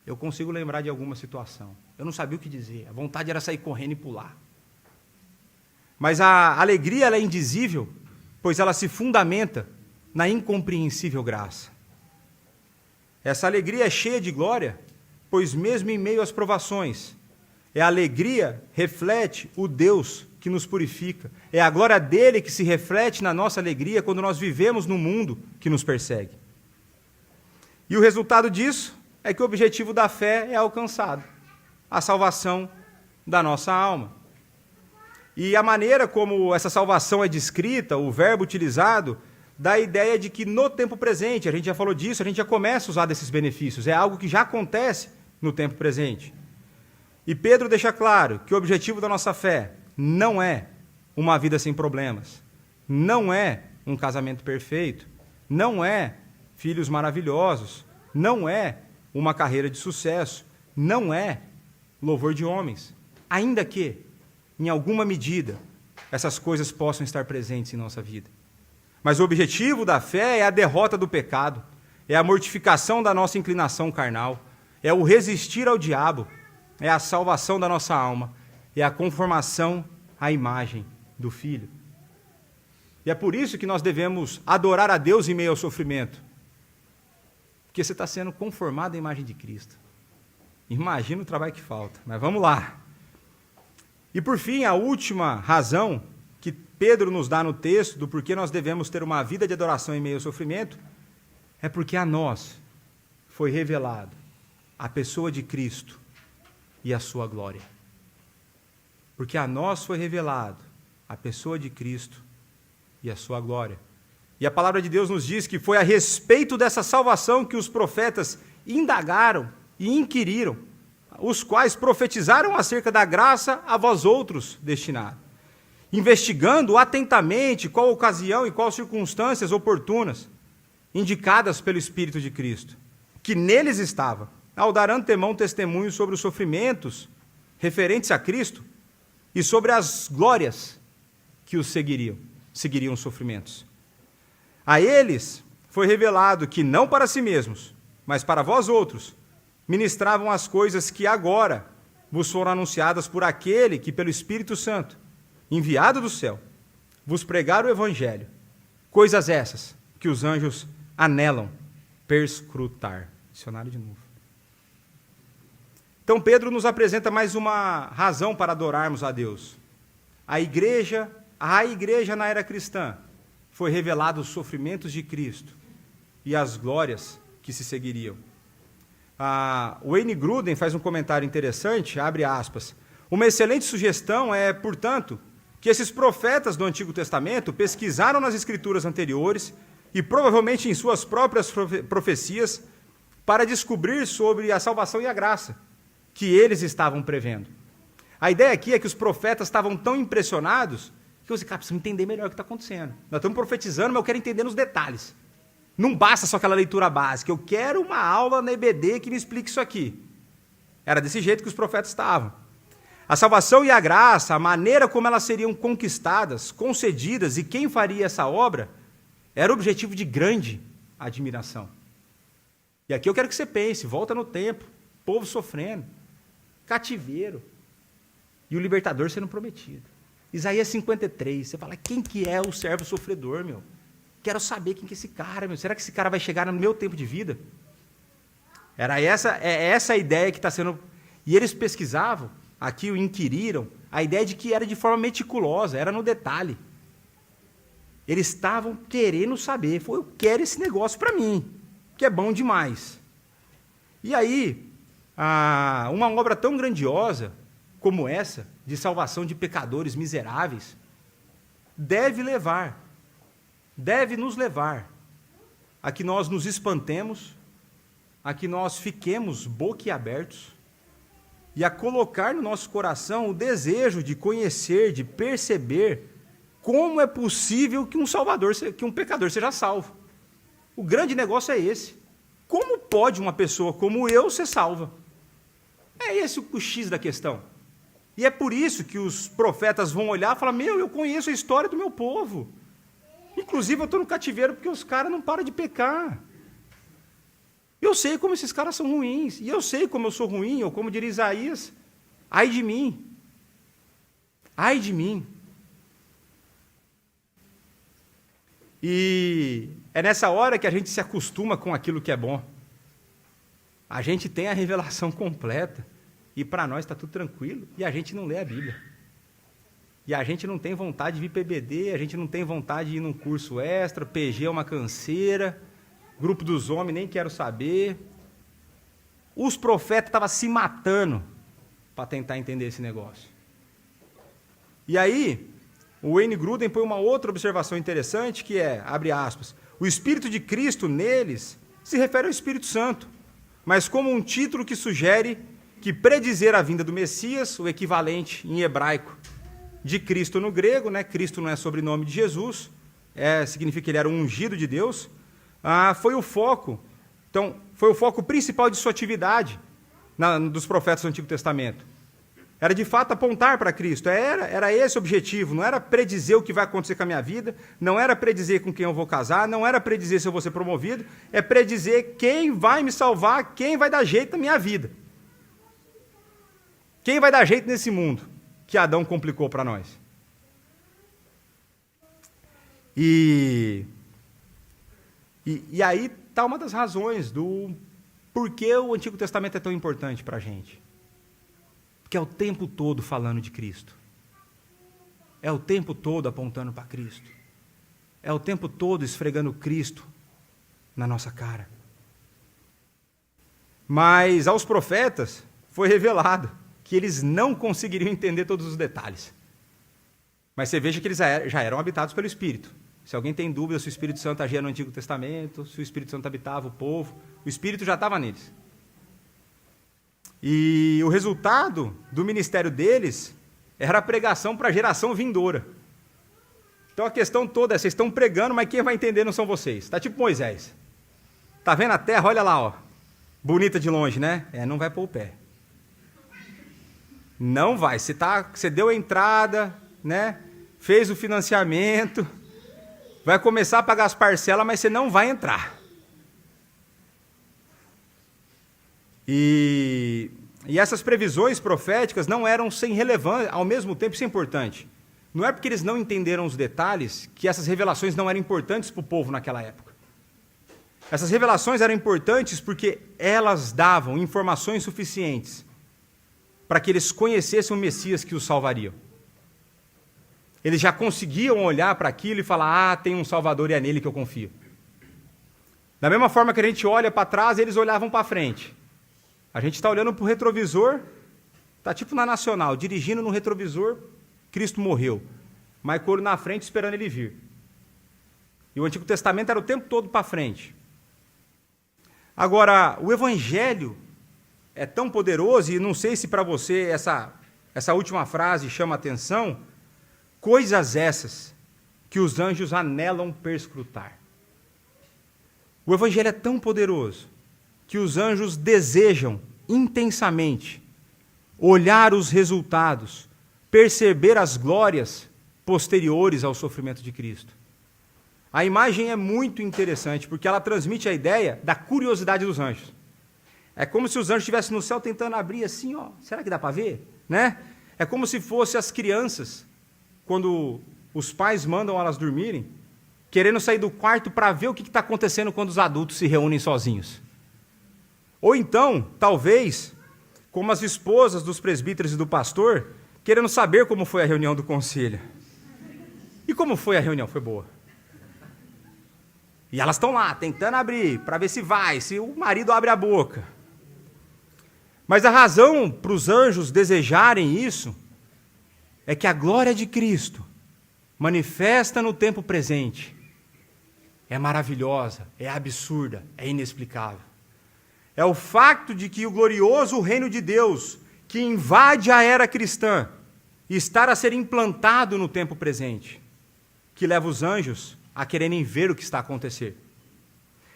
Eu consigo lembrar de alguma situação. Eu não sabia o que dizer, a vontade era sair correndo e pular. Mas a alegria ela é indizível, pois ela se fundamenta na incompreensível graça. Essa alegria é cheia de glória, pois mesmo em meio às provações, a alegria reflete o Deus que nos purifica. É a glória dele que se reflete na nossa alegria quando nós vivemos no mundo que nos persegue. E o resultado disso é que o objetivo da fé é alcançado, a salvação da nossa alma. E a maneira como essa salvação é descrita, o verbo utilizado, dá a ideia de que no tempo presente, a gente já falou disso, a gente já começa a usar desses benefícios, é algo que já acontece no tempo presente. E Pedro deixa claro que o objetivo da nossa fé não é uma vida sem problemas, não é um casamento perfeito, não é filhos maravilhosos, não é uma carreira de sucesso, não é louvor de homens, ainda que, em alguma medida, essas coisas possam estar presentes em nossa vida. Mas o objetivo da fé é a derrota do pecado, é a mortificação da nossa inclinação carnal, é o resistir ao diabo, é a salvação da nossa alma, é a conformação à imagem do Filho. E é por isso que nós devemos adorar a Deus em meio ao sofrimento, porque você está sendo conformado à imagem de Cristo. Imagina o trabalho que falta, mas vamos lá. E por fim, a última razão que Pedro nos dá no texto do porquê nós devemos ter uma vida de adoração em meio ao sofrimento, é porque a nós foi revelado a pessoa de Cristo e a sua glória. Porque a nós foi revelado a pessoa de Cristo e a sua glória. E a palavra de Deus nos diz que foi a respeito dessa salvação que os profetas indagaram e inquiriram, os quais profetizaram acerca da graça a vós outros destinada, investigando atentamente qual ocasião e quais circunstâncias oportunas, indicadas pelo Espírito de Cristo, que neles estava ao dar antemão testemunho sobre os sofrimentos referentes a Cristo e sobre as glórias que os seguiriam os sofrimentos. A eles foi revelado que não para si mesmos, mas para vós outros, ministravam as coisas que agora vos foram anunciadas por aquele que, pelo Espírito Santo, enviado do céu, vos pregaram o Evangelho, coisas essas que os anjos anelam perscrutar. Dicionário de novo. Então Pedro nos apresenta mais uma razão para adorarmos a Deus. À igreja na era cristã foi revelado os sofrimentos de Cristo e as glórias que se seguiriam. Wayne Grudem faz um comentário interessante, abre aspas. Uma excelente sugestão é, portanto, que esses profetas do Antigo Testamento pesquisaram nas escrituras anteriores e provavelmente em suas próprias profecias para descobrir sobre a salvação e a graça que eles estavam prevendo. A ideia aqui é que os profetas estavam tão impressionados que eu disse, cara, preciso entender melhor o que está acontecendo. Nós estamos profetizando, mas eu quero entender nos detalhes. Não basta só aquela leitura básica, eu quero uma aula na EBD que me explique isso aqui. Era desse jeito que os profetas estavam. A salvação e a graça, a maneira como elas seriam conquistadas, concedidas e quem faria essa obra, era objetivo de grande admiração. E aqui eu quero que você pense, volta no tempo, povo sofrendo, cativeiro, e o libertador sendo prometido. Isaías 53, você fala, quem que é o servo sofredor, meu? Quero saber quem que é esse cara, meu. Será que esse cara vai chegar no meu tempo de vida? É essa a ideia que está sendo... E eles pesquisavam, aqui o inquiriram, a ideia de que era de forma meticulosa, era no detalhe. Eles estavam querendo saber, eu quero esse negócio para mim, que é bom demais. E aí, uma obra tão grandiosa como essa, de salvação de pecadores miseráveis, deve nos levar a que nós nos espantemos, a que nós fiquemos boquiabertos e a colocar no nosso coração o desejo de conhecer, de perceber como é possível que um pecador seja salvo. O grande negócio é esse. Como pode uma pessoa como eu ser salva? É esse o X da questão. E é por isso que os profetas vão olhar e falar, eu conheço a história do meu povo. Inclusive, eu estou no cativeiro porque os caras não param de pecar. Eu sei como esses caras são ruins. E eu sei como eu sou ruim, ou como diria Isaías, ai de mim. Ai de mim. E é nessa hora que a gente se acostuma com aquilo que é bom. A gente tem a revelação completa. E para nós está tudo tranquilo. E a gente não lê a Bíblia. E a gente não tem vontade de vir PBD, a gente não tem vontade de ir num curso extra, PG é uma canseira, grupo dos homens, nem quero saber. Os profetas estavam se matando para tentar entender esse negócio. E aí, o Wayne Grudem põe uma outra observação interessante, que é, abre aspas, o Espírito de Cristo neles se refere ao Espírito Santo, mas como um título que sugere que predizer a vinda do Messias, o equivalente em hebraico de Cristo no grego, né? Cristo não é sobrenome de Jesus, significa que ele era um ungido de Deus, foi o foco. Então, foi o foco principal de sua atividade dos profetas do Antigo Testamento. Era de fato apontar para Cristo, era esse o objetivo, não era predizer o que vai acontecer com a minha vida, não era predizer com quem eu vou casar, não era predizer se eu vou ser promovido, é predizer quem vai me salvar, quem vai dar jeito na minha vida. Quem vai dar jeito nesse mundo que Adão complicou para nós? E aí está uma das razões do porquê o Antigo Testamento é tão importante para a gente. Porque é o tempo todo falando de Cristo. É o tempo todo apontando para Cristo. É o tempo todo esfregando Cristo na nossa cara. Mas aos profetas foi revelado que eles não conseguiriam entender todos os detalhes. Mas você veja que eles já eram habitados pelo Espírito. Se alguém tem dúvida se o Espírito Santo agia no Antigo Testamento, se o Espírito Santo habitava o povo, o Espírito já estava neles. E o resultado do ministério deles era a pregação para a geração vindoura. Então a questão toda é, vocês estão pregando, mas quem vai entender não são vocês. Está tipo Moisés. Está vendo a terra? Olha lá, ó. bonita de longe, né? Não vai pôr o pé. Não vai. Você deu a entrada, né? Fez o financiamento, vai começar a pagar as parcelas, mas você não vai entrar. E essas previsões proféticas não eram sem relevância, ao mesmo tempo isso é importante. Não é porque eles não entenderam os detalhes que essas revelações não eram importantes para o povo naquela época. Essas revelações eram importantes porque elas davam informações suficientes para que eles conhecessem o Messias que os salvaria. Eles já conseguiam olhar para aquilo e falar, tem um Salvador e é nele que eu confio. Da mesma forma que a gente olha para trás, eles olhavam para frente. A gente está olhando para o retrovisor, está tipo na Nacional, dirigindo no retrovisor, Cristo morreu. Mas olho na frente esperando ele vir. E o Antigo Testamento era o tempo todo para frente. Agora, o Evangelho é tão poderoso, e não sei se para você essa última frase chama atenção, coisas essas que os anjos anelam perscrutar. O Evangelho é tão poderoso que os anjos desejam intensamente olhar os resultados, perceber as glórias posteriores ao sofrimento de Cristo. A imagem é muito interessante, porque ela transmite a ideia da curiosidade dos anjos. É como se os anjos estivessem no céu tentando abrir assim, será que dá para ver? Né? É como se fossem as crianças, quando os pais mandam elas dormirem, querendo sair do quarto para ver o que está acontecendo quando os adultos se reúnem sozinhos. Ou então, talvez, como as esposas dos presbíteros e do pastor, querendo saber como foi a reunião do conselho. E como foi a reunião? Foi boa. E elas estão lá, tentando abrir, para ver se vai, se o marido abre a boca. Mas a razão para os anjos desejarem isso é que a glória de Cristo, manifesta no tempo presente, é maravilhosa, é absurda, é inexplicável. É o fato de que o glorioso reino de Deus, que invade a era cristã, está a ser implantado no tempo presente, que leva os anjos a quererem ver o que está a acontecer.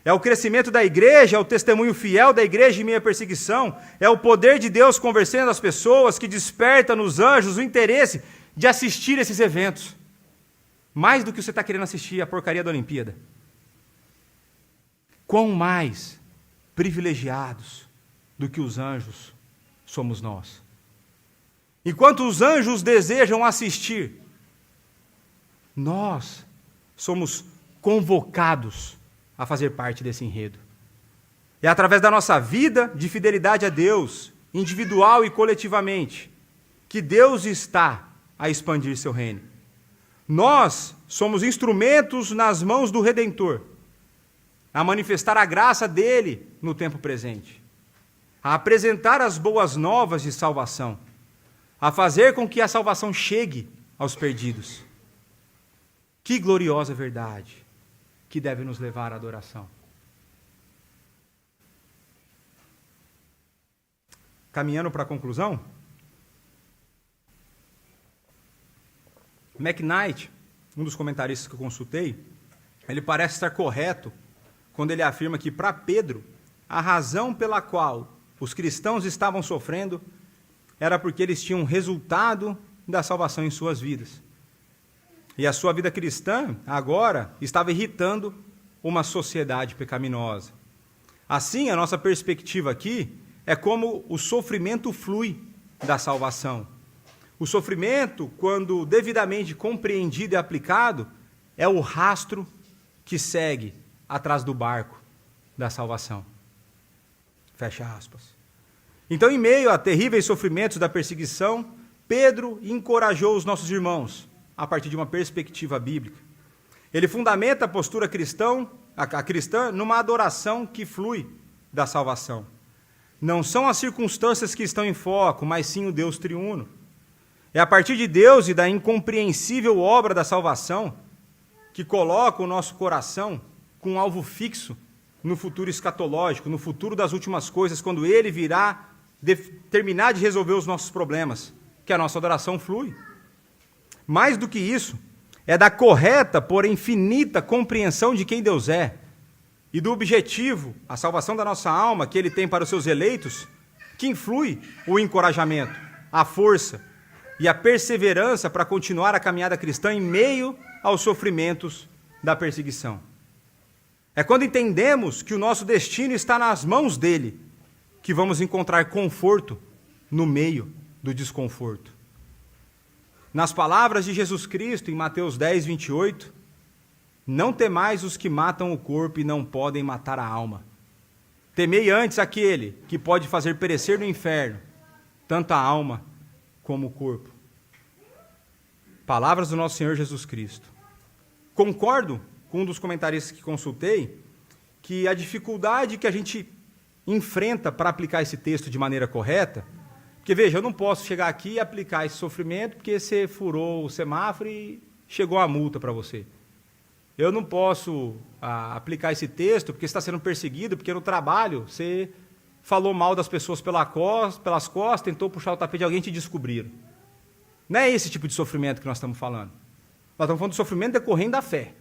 É o crescimento da igreja, é o testemunho fiel da igreja em meio à perseguição, é o poder de Deus conversando às pessoas que desperta nos anjos o interesse de assistir esses eventos. Mais do que você está querendo assistir a porcaria da Olimpíada. Quão mais privilegiados do que os anjos somos nós. Enquanto os anjos desejam assistir, nós somos convocados a fazer parte desse enredo. É através da nossa vida de fidelidade a Deus, individual e coletivamente, que Deus está a expandir seu reino. Nós somos instrumentos nas mãos do Redentor, a manifestar a graça dele no tempo presente, a apresentar as boas novas de salvação, a fazer com que a salvação chegue aos perdidos. Que gloriosa verdade que deve nos levar à adoração. Caminhando para a conclusão, McKnight, um dos comentaristas que eu consultei, ele parece estar correto quando ele afirma que, para Pedro, a razão pela qual os cristãos estavam sofrendo era porque eles tinham resultado da salvação em suas vidas. E a sua vida cristã, agora, estava irritando uma sociedade pecaminosa. Assim, a nossa perspectiva aqui é como o sofrimento flui da salvação. O sofrimento, quando devidamente compreendido e aplicado, é o rastro que segue atrás do barco da salvação. Fecha aspas. Então, em meio a terríveis sofrimentos da perseguição, Pedro encorajou os nossos irmãos a partir de uma perspectiva bíblica. Ele fundamenta a postura cristã numa adoração que flui da salvação. Não são as circunstâncias que estão em foco, mas sim o Deus triuno. É a partir de Deus e da incompreensível obra da salvação que coloca o nosso coração com um alvo fixo no futuro escatológico, no futuro das últimas coisas, quando Ele virá terminar de resolver os nossos problemas, que a nossa adoração flui. Mais do que isso, é da correta, porém finita compreensão de quem Deus é, e do objetivo, a salvação da nossa alma, que ele tem para os seus eleitos, que influi o encorajamento, a força e a perseverança para continuar a caminhada cristã em meio aos sofrimentos da perseguição. É quando entendemos que o nosso destino está nas mãos dele, que vamos encontrar conforto no meio do desconforto. Nas palavras de Jesus Cristo, em Mateus 10, 28, não temais os que matam o corpo e não podem matar a alma. Temei antes aquele que pode fazer perecer no inferno, tanto a alma como o corpo. Palavras do nosso Senhor Jesus Cristo. Concordo com um dos comentaristas que consultei, que a dificuldade que a gente enfrenta para aplicar esse texto de maneira correta, porque veja, eu não posso chegar aqui e aplicar esse sofrimento porque você furou o semáforo e chegou a multa para você. Eu não posso aplicar esse texto porque você está sendo perseguido, porque no trabalho você falou mal das pessoas pelas costas, tentou puxar o tapete de alguém e te descobriram. Não é esse tipo de sofrimento que nós estamos falando. Nós estamos falando do sofrimento decorrente da fé.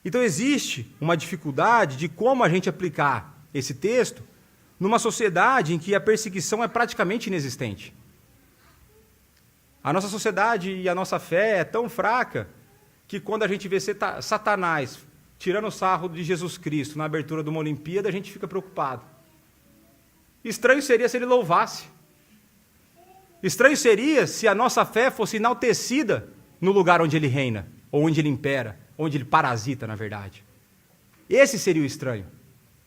Então existe uma dificuldade de como a gente aplicar esse texto numa sociedade em que a perseguição é praticamente inexistente. A nossa sociedade e a nossa fé é tão fraca que quando a gente vê Satanás tirando o sarro de Jesus Cristo na abertura de uma Olimpíada, a gente fica preocupado. Estranho seria se ele louvasse. Estranho seria se a nossa fé fosse enaltecida no lugar onde ele reina, ou onde ele impera, onde ele parasita, na verdade. Esse seria o estranho.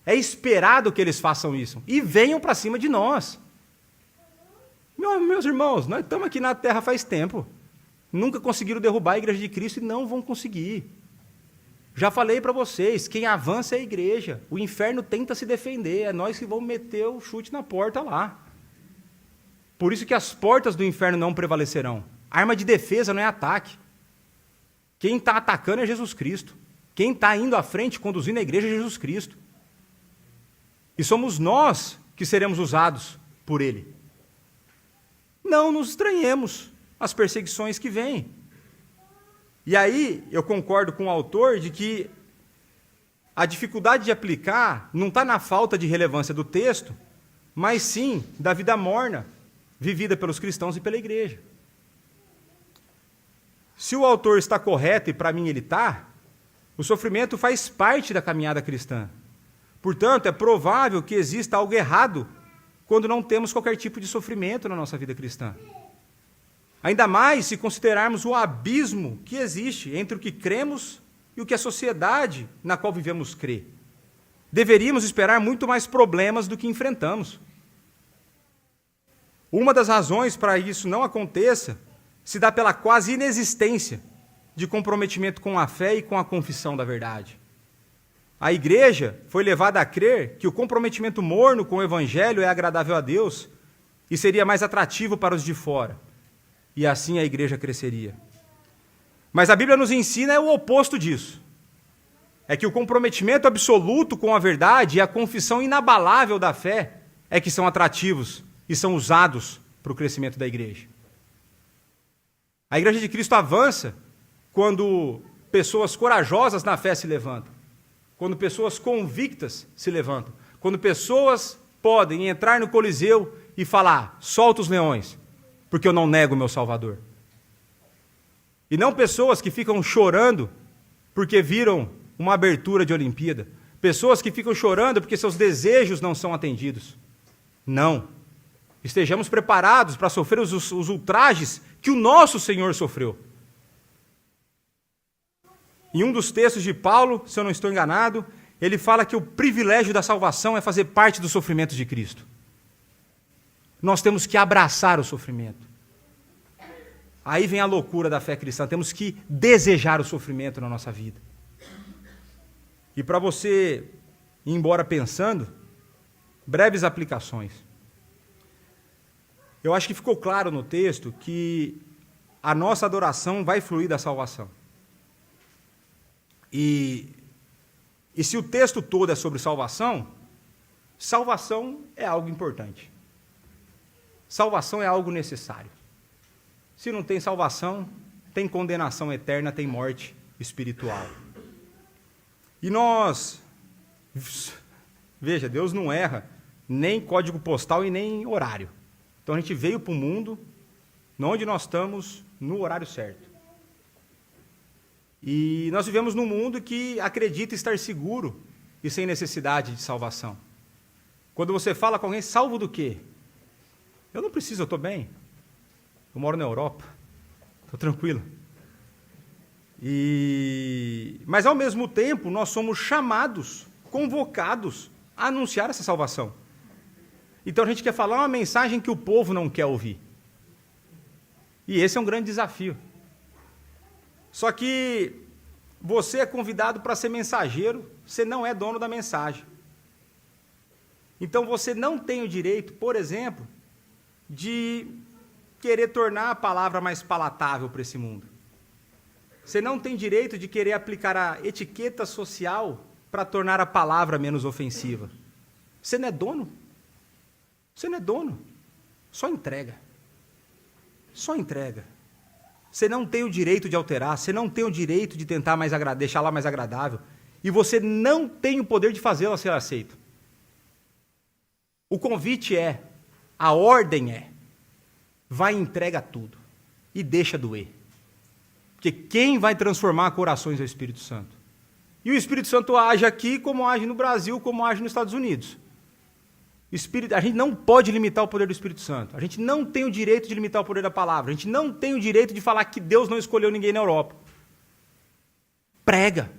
É esperado que eles façam isso. E venham para cima de nós. Meus irmãos, nós estamos aqui na terra faz tempo. Nunca conseguiram derrubar a igreja de Cristo e não vão conseguir. Já falei para vocês, quem avança é a igreja. O inferno tenta se defender, é nós que vamos meter o chute na porta lá. Por isso que as portas do inferno não prevalecerão. Arma de defesa não é ataque. Quem está atacando é Jesus Cristo. Quem está indo à frente, conduzindo a igreja é Jesus Cristo. E somos nós que seremos usados por Ele. Não nos estranhemos as perseguições que vêm. E aí, eu concordo com o autor de que a dificuldade de aplicar não está na falta de relevância do texto, mas sim da vida morna vivida pelos cristãos e pela igreja. Se o autor está correto, e para mim ele está, o sofrimento faz parte da caminhada cristã. Portanto, é provável que exista algo errado quando não temos qualquer tipo de sofrimento na nossa vida cristã. Ainda mais se considerarmos o abismo que existe entre o que cremos e o que a sociedade na qual vivemos crê. Deveríamos esperar muito mais problemas do que enfrentamos. Uma das razões para isso não aconteça se dá pela quase inexistência de comprometimento com a fé e com a confissão da verdade. A igreja foi levada a crer que o comprometimento morno com o evangelho é agradável a Deus e seria mais atrativo para os de fora. E assim a igreja cresceria. Mas a Bíblia nos ensina o oposto disso. É que o comprometimento absoluto com a verdade e a confissão inabalável da fé é que são atrativos e são usados para o crescimento da igreja. A igreja de Cristo avança quando pessoas corajosas na fé se levantam, quando pessoas convictas se levantam, quando pessoas podem entrar no Coliseu e falar, solta os leões, porque eu não nego o meu Salvador. E não pessoas que ficam chorando porque viram uma abertura de Olimpíada, pessoas que ficam chorando porque seus desejos não são atendidos. Não. Estejamos preparados para sofrer os ultrajes que o nosso Senhor sofreu. Em um dos textos de Paulo, se eu não estou enganado, ele fala que o privilégio da salvação é fazer parte do sofrimento de Cristo. Nós temos que abraçar o sofrimento. Aí vem a loucura da fé cristã, temos que desejar o sofrimento na nossa vida. E para você ir embora pensando, breves aplicações. Eu acho que ficou claro no texto que a nossa adoração vai fluir da salvação. E se o texto todo é sobre salvação, salvação é algo importante. Salvação é algo necessário. Se não tem salvação, tem condenação eterna, tem morte espiritual. E nós Veja, Deus não erra nem código postal e nem horário. Então a gente veio para o mundo, onde nós estamos, no horário certo. E nós vivemos num mundo que acredita estar seguro e sem necessidade de salvação. Quando você fala com alguém, salvo do quê? Eu não preciso, eu estou bem. Eu moro na Europa, estou tranquilo. Mas, ao mesmo tempo, nós somos chamados, convocados a anunciar essa salvação. Então, a gente quer falar uma mensagem que o povo não quer ouvir. E esse é um grande desafio. Só que você é convidado para ser mensageiro, você não é dono da mensagem. Então, você não tem o direito, por exemplo, de querer tornar a palavra mais palatável para esse mundo. Você não tem direito de querer aplicar a etiqueta social para tornar a palavra menos ofensiva. Você não é dono. Você não é dono. Só entrega. Só entrega. Você não tem o direito de alterar, você não tem o direito de tentar deixá-la mais agradável. E você não tem o poder de fazê-la ser aceita. O convite a ordem vai e entrega tudo. E deixa doer. Porque quem vai transformar corações é o Espírito Santo. E o Espírito Santo age aqui como age no Brasil, como age nos Estados Unidos. A gente não pode limitar o poder do Espírito Santo. A gente não tem o direito de limitar o poder da palavra. A gente não tem o direito de falar que Deus não escolheu ninguém na Europa. Prega.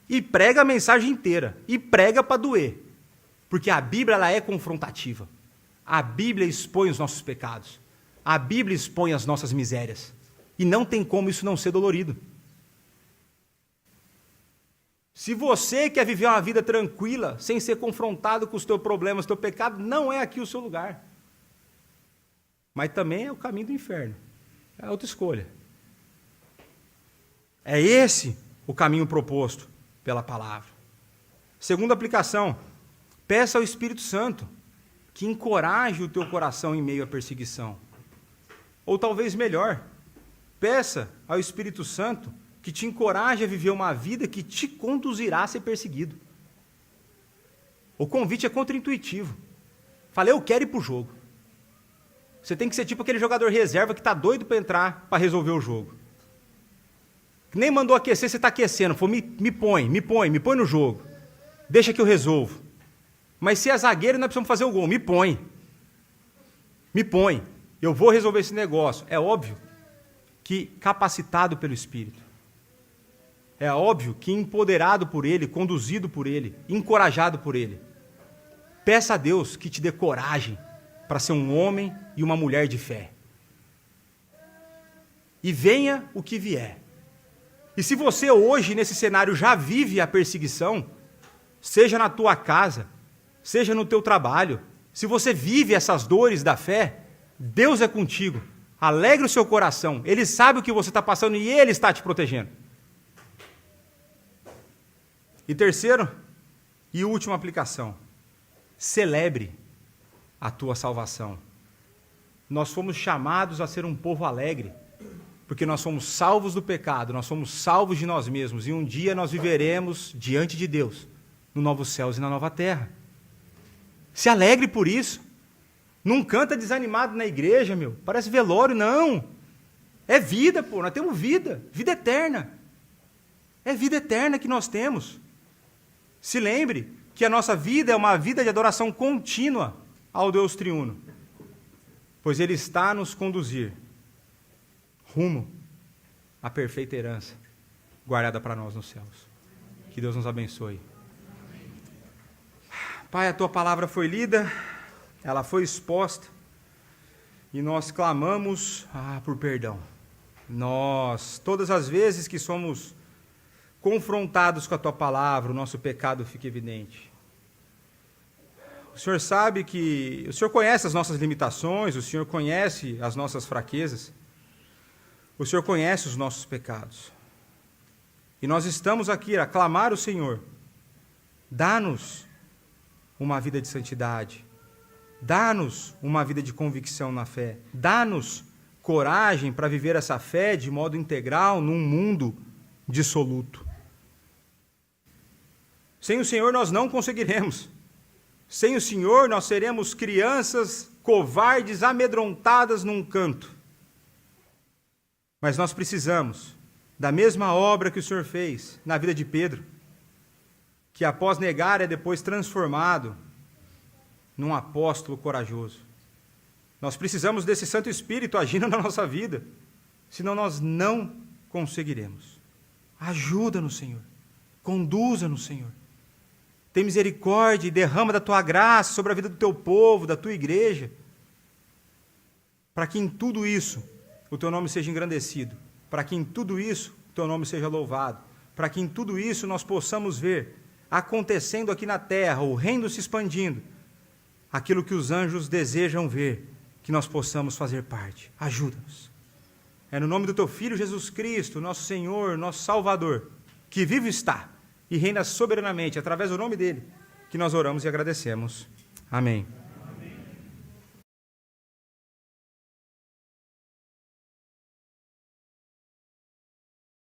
E prega a mensagem inteira. E prega para doer. Porque a Bíblia ela é confrontativa. A Bíblia expõe os nossos pecados. A Bíblia expõe as nossas misérias. E não tem como isso não ser dolorido. Se você quer viver uma vida tranquila, sem ser confrontado com os teus problemas, teu pecado, não é aqui o seu lugar. Mas também é o caminho do inferno. É outra escolha. É esse o caminho proposto pela palavra. Segunda aplicação, peça ao Espírito Santo que encoraje o teu coração em meio à perseguição. Ou talvez melhor, peça ao Espírito Santo que te encoraje a viver uma vida que te conduzirá a ser perseguido. O convite é contraintuitivo. Falei, eu quero ir para o jogo. Você tem que ser tipo aquele jogador reserva que está doido para entrar para resolver o jogo. Nem mandou aquecer, você está aquecendo. Falou, me põe no jogo. Deixa que eu resolvo. Mas se é zagueiro, nós precisamos fazer o gol. Me põe. Eu vou resolver esse negócio. É óbvio que capacitado pelo Espírito. É óbvio que empoderado por Ele, conduzido por Ele, encorajado por Ele. Peça a Deus que te dê coragem para ser um homem e uma mulher de fé. E venha o que vier. E se você hoje, nesse cenário, já vive a perseguição, seja na tua casa, seja no teu trabalho, se você vive essas dores da fé, Deus é contigo. Alegre o seu coração. Ele sabe o que você está passando e Ele está te protegendo. E terceiro, e última aplicação, celebre a tua salvação. Nós fomos chamados a ser um povo alegre, porque nós somos salvos do pecado, nós somos salvos de nós mesmos, e um dia nós viveremos diante de Deus, no novo céus e na nova terra. Se alegre por isso. Não canta desanimado na igreja, parece velório, não. É vida, nós temos vida eterna. É vida eterna que nós temos. Se lembre que a nossa vida é uma vida de adoração contínua ao Deus triuno, pois Ele está a nos conduzir rumo à perfeita herança guardada para nós nos céus. Que Deus nos abençoe. Pai, a Tua palavra foi lida, ela foi exposta, e nós clamamos por perdão. Todas as vezes que somos confrontados com a Tua palavra, o nosso pecado fica evidente. O Senhor sabe que... O Senhor conhece as nossas limitações, o Senhor conhece as nossas fraquezas, o Senhor conhece os nossos pecados. E nós estamos aqui a clamar ao Senhor. Dá-nos uma vida de santidade. Dá-nos uma vida de convicção na fé. Dá-nos coragem para viver essa fé de modo integral num mundo dissoluto. Sem o Senhor nós não conseguiremos. Sem o Senhor nós seremos crianças covardes, amedrontadas num canto. Mas nós precisamos da mesma obra que o Senhor fez na vida de Pedro, que após negar é depois transformado num apóstolo corajoso. Nós precisamos desse Santo Espírito agindo na nossa vida, senão nós não conseguiremos. Ajuda-nos, Senhor. Conduza-nos, Senhor. Tem misericórdia e derrama da Tua graça sobre a vida do Teu povo, da Tua igreja, para que em tudo isso o Teu nome seja engrandecido, para que em tudo isso o Teu nome seja louvado, para que em tudo isso nós possamos ver acontecendo aqui na terra, o reino se expandindo, aquilo que os anjos desejam ver, que nós possamos fazer parte. Ajuda-nos. É no nome do Teu Filho Jesus Cristo, nosso Senhor, nosso Salvador, que vivo está e reina soberanamente, através do nome dEle, que nós oramos e agradecemos. Amém.